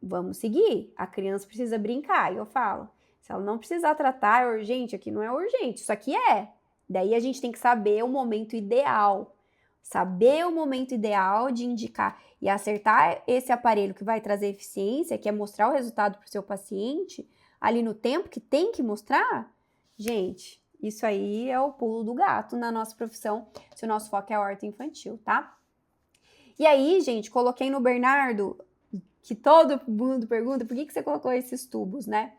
vamos seguir. A criança precisa brincar. E eu falo, se ela não precisar tratar, é urgente? Aqui não é urgente, isso aqui é. Daí a gente tem que saber o momento ideal. Saber o momento ideal de indicar e acertar esse aparelho que vai trazer eficiência, que é mostrar o resultado para o seu paciente, ali no tempo que tem que mostrar. Gente, isso aí é o pulo do gato na nossa profissão, se o nosso foco é a horta infantil, tá? E aí, gente, coloquei no Bernardo, que todo mundo pergunta, por que você colocou esses tubos, né?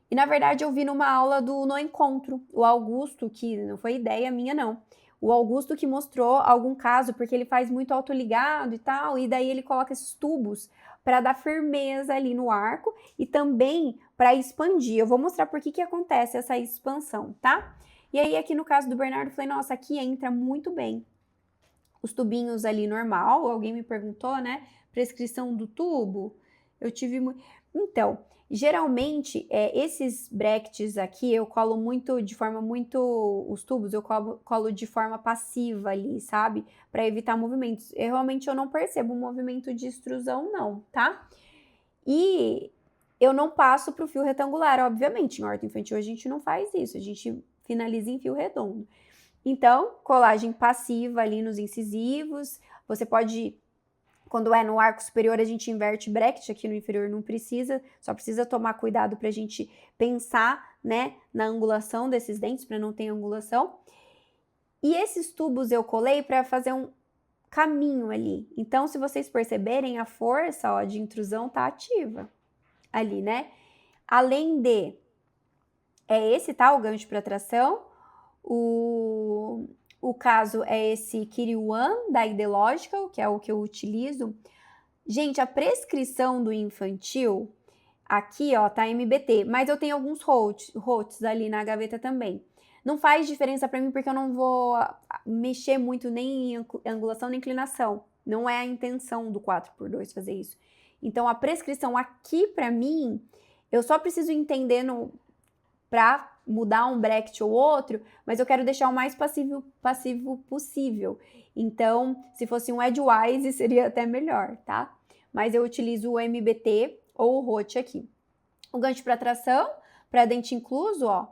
E, na verdade, eu vi numa aula No Encontro, o Augusto, que não foi ideia minha, não. O Augusto que mostrou algum caso, porque ele faz muito autoligado e tal, e daí ele coloca esses tubos para dar firmeza ali no arco e também para expandir. Eu vou mostrar por que acontece essa expansão, tá? E aí, aqui no caso do Bernardo, eu falei, nossa, aqui entra muito bem. Os tubinhos ali normal, alguém me perguntou, né? Prescrição do tubo, eu tive... Então, geralmente, esses brackets aqui, eu colo muito, de forma muito... Os tubos, eu colo de forma passiva ali, sabe? Para evitar movimentos. Realmente, eu não percebo um movimento de extrusão, não, tá? E eu não passo pro fio retangular, obviamente. Em horta infantil, a gente não faz isso. A gente finaliza em fio redondo. Então, colagem passiva ali nos incisivos. Você pode... Quando é no arco superior, a gente inverte bracket, aqui no inferior não precisa, só precisa tomar cuidado para a gente pensar, né, na angulação desses dentes, para não ter angulação. E esses tubos eu colei para fazer um caminho ali. Então, se vocês perceberem, a força, ó, de intrusão tá ativa ali, né? Além de... esse, tá? O gancho para tração. O caso é esse Kiriwan, da Ideological, que é o que eu utilizo. Gente, a prescrição do infantil, aqui, ó, tá MBT, mas eu tenho alguns HOTS ali na gaveta também. Não faz diferença para mim, porque eu não vou mexer muito nem em angulação nem inclinação. Não é a intenção do 4x2 fazer isso. Então, a prescrição aqui, para mim, eu só preciso entender para mudar um bracket ou outro, mas eu quero deixar o mais passivo possível. Então, se fosse um Edgewise, seria até melhor, tá? Mas eu utilizo o MBT ou o ROT aqui. O gancho para tração, para dente incluso, ó.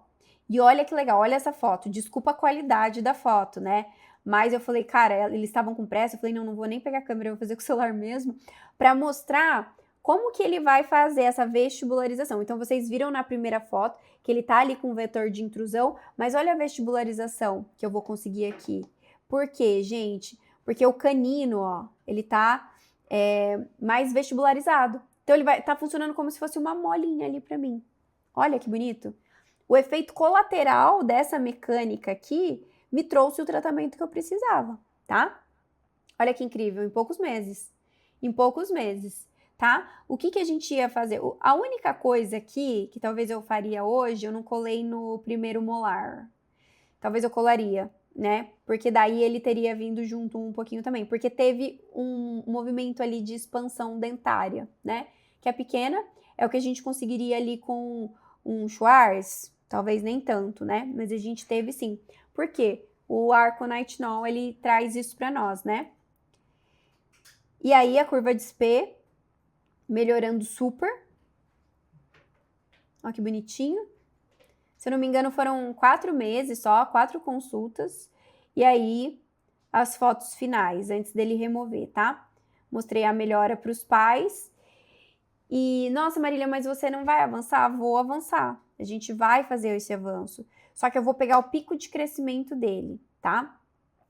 E olha que legal, olha essa foto. Desculpa a qualidade da foto, né? Mas eu falei, cara, eles estavam com pressa. Eu falei, não vou nem pegar a câmera, eu vou fazer com o celular mesmo, para mostrar Como que ele vai fazer essa vestibularização? Então, vocês viram na primeira foto que ele tá ali com o vetor de intrusão, mas olha a vestibularização que eu vou conseguir aqui. Por quê, gente? Porque o canino, ó, ele tá mais vestibularizado. Então, ele tá funcionando como se fosse uma molinha ali para mim. Olha que bonito. O efeito colateral dessa mecânica aqui me trouxe o tratamento que eu precisava, tá? Olha que incrível, em poucos meses. Em poucos meses, tá? O que a gente ia fazer? A única coisa aqui, que talvez eu faria hoje, eu não colei no primeiro molar. Talvez eu colaria, né? Porque daí ele teria vindo junto um pouquinho também. Porque teve um movimento ali de expansão dentária, né? Que é pequena, é o que a gente conseguiria ali com um Schwarz, talvez nem tanto, né? Mas a gente teve sim. Por quê? O arco-nitinol, ele traz isso para nós, né? E aí a curva de SP melhorando super. Olha que bonitinho. Se eu não me engano, foram 4 meses só, 4 consultas. E aí, as fotos finais, antes dele remover, tá? Mostrei a melhora para os pais. E, nossa, Marília, mas você não vai avançar? Vou avançar. A gente vai fazer esse avanço. Só que eu vou pegar o pico de crescimento dele, tá?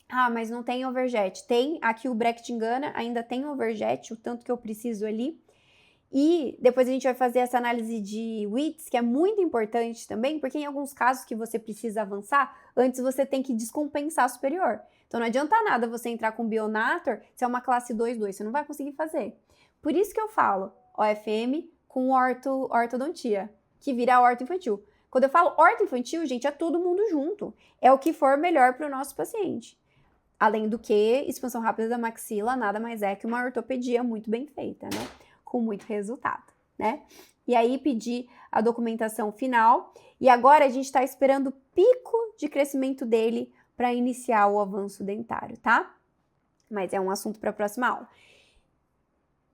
Ah, mas não tem overjet. Tem, aqui o Brecht engana, ainda tem overjet, o tanto que eu preciso ali. E depois a gente vai fazer essa análise de WITS, que é muito importante também, porque em alguns casos que você precisa avançar, antes você tem que descompensar superior. Então não adianta nada você entrar com Bionator se é uma classe 2-2, você não vai conseguir fazer. Por isso que eu falo OFM com ortodontia, que vira orto-infantil. Quando eu falo orto-infantil, gente, é todo mundo junto. É o que for melhor para o nosso paciente. Além do que, expansão rápida da maxila nada mais é que uma ortopedia muito bem feita, né? Com muito resultado, né? E aí pedi a documentação final e agora a gente está esperando o pico de crescimento dele para iniciar o avanço dentário, tá? Mas é um assunto para a próxima aula.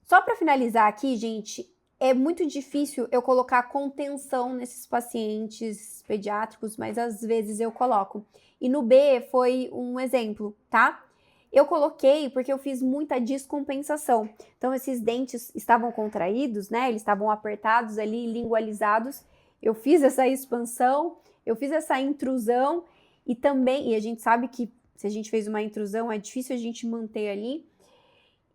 Só para finalizar aqui, gente, é muito difícil eu colocar contenção nesses pacientes pediátricos, mas às vezes eu coloco. E no B foi um exemplo, tá? Eu coloquei porque eu fiz muita descompensação. Então, esses dentes estavam contraídos, né? Eles estavam apertados ali, lingualizados. Eu fiz essa expansão, eu fiz essa intrusão e também, e a gente sabe que se a gente fez uma intrusão, é difícil a gente manter ali.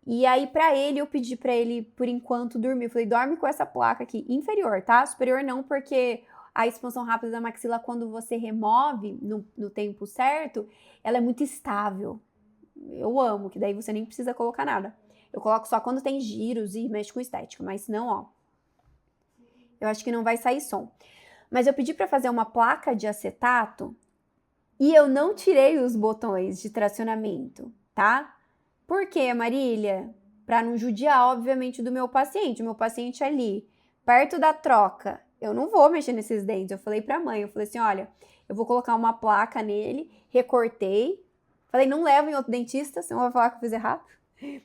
E aí, pra ele, eu pedi pra ele, por enquanto, dormir. Eu falei, dorme com essa placa aqui, inferior, tá? Superior não, porque a expansão rápida da maxila, quando você remove no tempo certo, ela é muito estável. Eu amo, que daí você nem precisa colocar nada. Eu coloco só quando tem giros e mexe com estética, mas senão, ó, eu acho que não vai sair som. Mas eu pedi pra fazer uma placa de acetato e eu não tirei os botões de tracionamento, tá? Por quê, Marília? Para não judiar, obviamente, do meu paciente. O meu paciente ali, perto da troca, eu não vou mexer nesses dentes. Eu falei para a mãe, eu falei assim, olha, eu vou colocar uma placa nele, recortei. Falei, não leva em outro dentista, senão vai falar que eu fiz errado.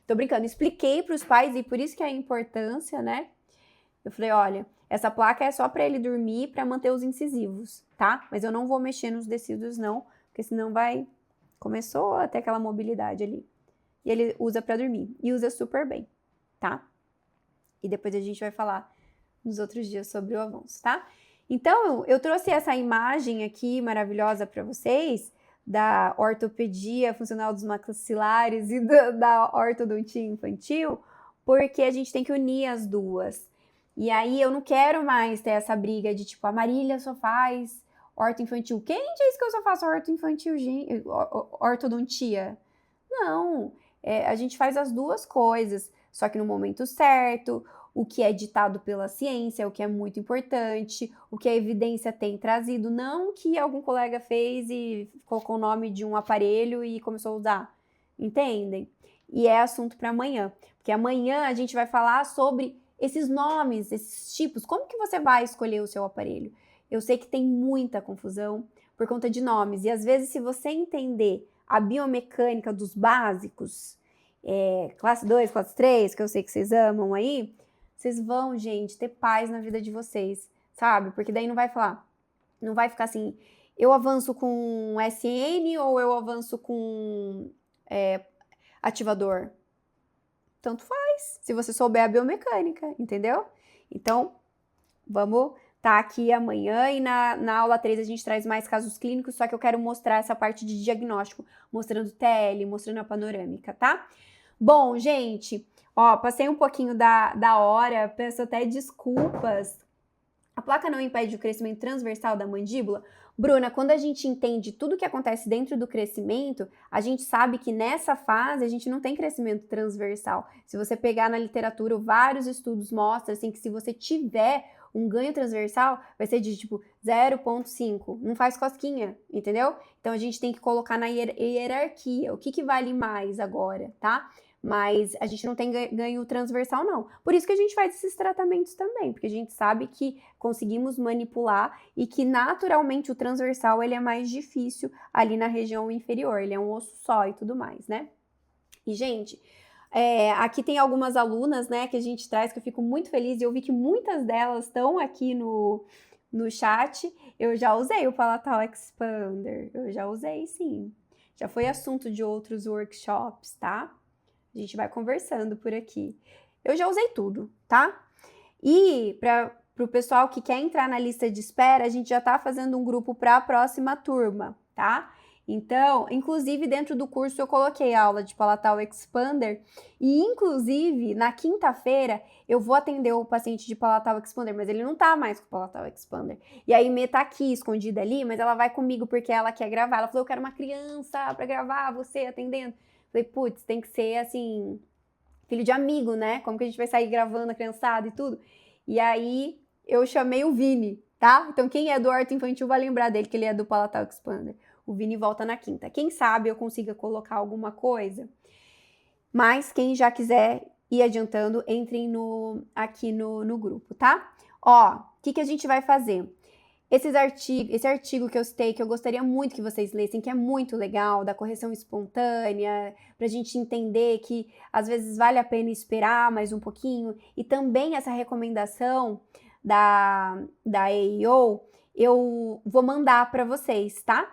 Tô brincando, expliquei para os pais e por isso que é a importância, né? Eu falei, olha, essa placa é só para ele dormir, para manter os incisivos, tá? Mas eu não vou mexer nos decíduos não, porque senão vai... Começou a ter aquela mobilidade ali. E ele usa para dormir. E usa super bem, tá? E depois a gente vai falar nos outros dias sobre o avanço, tá? Então, eu trouxe essa imagem aqui maravilhosa para vocês da ortopedia funcional dos maxilares e da ortodontia infantil, porque a gente tem que unir as duas. E aí eu não quero mais ter essa briga de tipo, a Marília só faz orto-infantil. Quem diz que eu só faço orto-infantil, ortodontia? Não, a gente faz as duas coisas, só que no momento certo, o que é ditado pela ciência, o que é muito importante, o que a evidência tem trazido, não que algum colega fez e colocou o nome de um aparelho e começou a usar, entendem? E é assunto para amanhã, porque amanhã a gente vai falar sobre esses nomes, esses tipos, como que você vai escolher o seu aparelho? Eu sei que tem muita confusão por conta de nomes, e às vezes se você entender a biomecânica dos básicos, classe 2, classe 3, que eu sei que vocês amam aí, vocês vão, gente, ter paz na vida de vocês, sabe? Porque daí não vai ficar assim, eu avanço com SN ou eu avanço com ativador. Tanto faz. mais, se você souber a biomecânica, entendeu? Então, vamos estar aqui amanhã e na aula 3 a gente traz mais casos clínicos, só que eu quero mostrar essa parte de diagnóstico, mostrando TL, mostrando a panorâmica, tá? Bom, gente, ó, passei um pouquinho da hora, peço até desculpas. A placa não impede o crescimento transversal da mandíbula? Bruna, quando a gente entende tudo o que acontece dentro do crescimento, a gente sabe que nessa fase a gente não tem crescimento transversal. Se você pegar na literatura, vários estudos mostram assim, que se você tiver um ganho transversal, vai ser de tipo 0,5. Não faz cosquinha, entendeu? Então a gente tem que colocar na hierarquia. O que vale mais agora, tá? Mas a gente não tem ganho transversal, não. Por isso que a gente faz esses tratamentos também, porque a gente sabe que conseguimos manipular e que naturalmente o transversal ele é mais difícil ali na região inferior, ele é um osso só e tudo mais, né? E, gente, aqui tem algumas alunas, né, que a gente traz, que eu fico muito feliz, e eu vi que muitas delas estão aqui no chat. Eu já usei o Palatal Expander, eu já usei, sim. Já foi assunto de outros workshops, tá? A gente vai conversando por aqui. Eu já usei tudo, tá? E para o pessoal que quer entrar na lista de espera, a gente já tá fazendo um grupo para a próxima turma, tá? Então, inclusive dentro do curso eu coloquei aula de Palatal Expander e inclusive na quinta-feira eu vou atender o paciente de Palatal Expander, mas ele não tá mais com Palatal Expander. E aí Mê tá aqui escondida ali, mas ela vai comigo porque ela quer gravar. Ela falou: "Eu quero uma criança para gravar você atendendo". Falei: "Putz, tem que ser assim, filho de amigo, né? Como que a gente vai sair gravando a criançada e tudo?". E aí eu chamei o Vini, tá? Então quem é do orto infantil vai lembrar dele, que ele é do Palatal Expander. O Vini volta na quinta. Quem sabe eu consiga colocar alguma coisa. Mas quem já quiser ir adiantando, entrem aqui no grupo, tá? Ó, o que a gente vai fazer? Esse artigo que eu citei, que eu gostaria muito que vocês lessem, que é muito legal, da correção espontânea, pra gente entender que às vezes vale a pena esperar mais um pouquinho, e também essa recomendação da AAO, eu vou mandar para vocês, tá?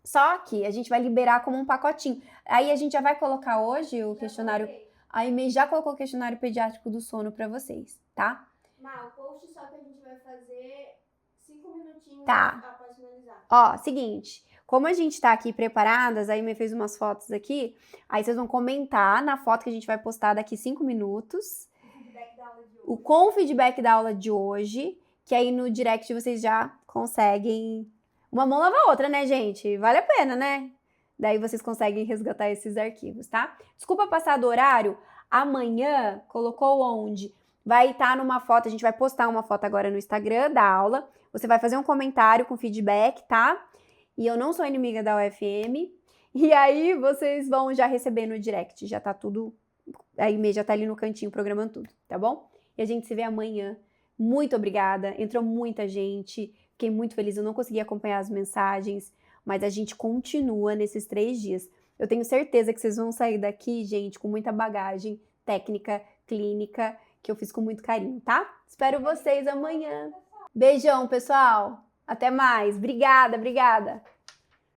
Só que a gente vai liberar como um pacotinho. Aí a gente já vai colocar hoje o questionário. A Aimee já colocou o questionário pediátrico do sono para vocês, tá? O post só que a gente vai fazer 5 minutinhos após finalizar. Ó, seguinte, como a gente tá aqui preparadas, a Aimee fez umas fotos aqui, aí vocês vão comentar na foto que a gente vai postar daqui 5 minutos. Com o feedback da aula de hoje, que aí no direct vocês já conseguem. Uma mão lava a outra, né, gente? Vale a pena, né? Daí vocês conseguem resgatar esses arquivos, tá? Desculpa passar do horário. Amanhã, colocou onde? Vai estar numa foto, a gente vai postar uma foto agora no Instagram da aula. Você vai fazer um comentário com feedback, tá? E eu não sou inimiga da UFM. E aí vocês vão já receber no direct. Já tá tudo. A Aimee já tá ali no cantinho programando tudo, tá bom? E a gente se vê amanhã. Muito obrigada. Entrou muita gente. Fiquei muito feliz. Eu não consegui acompanhar as mensagens, mas a gente continua nesses 3 dias. Eu tenho certeza que vocês vão sair daqui, gente, com muita bagagem técnica, clínica, que eu fiz com muito carinho, tá? Espero vocês amanhã. Beijão, pessoal. Até mais. Obrigada, obrigada.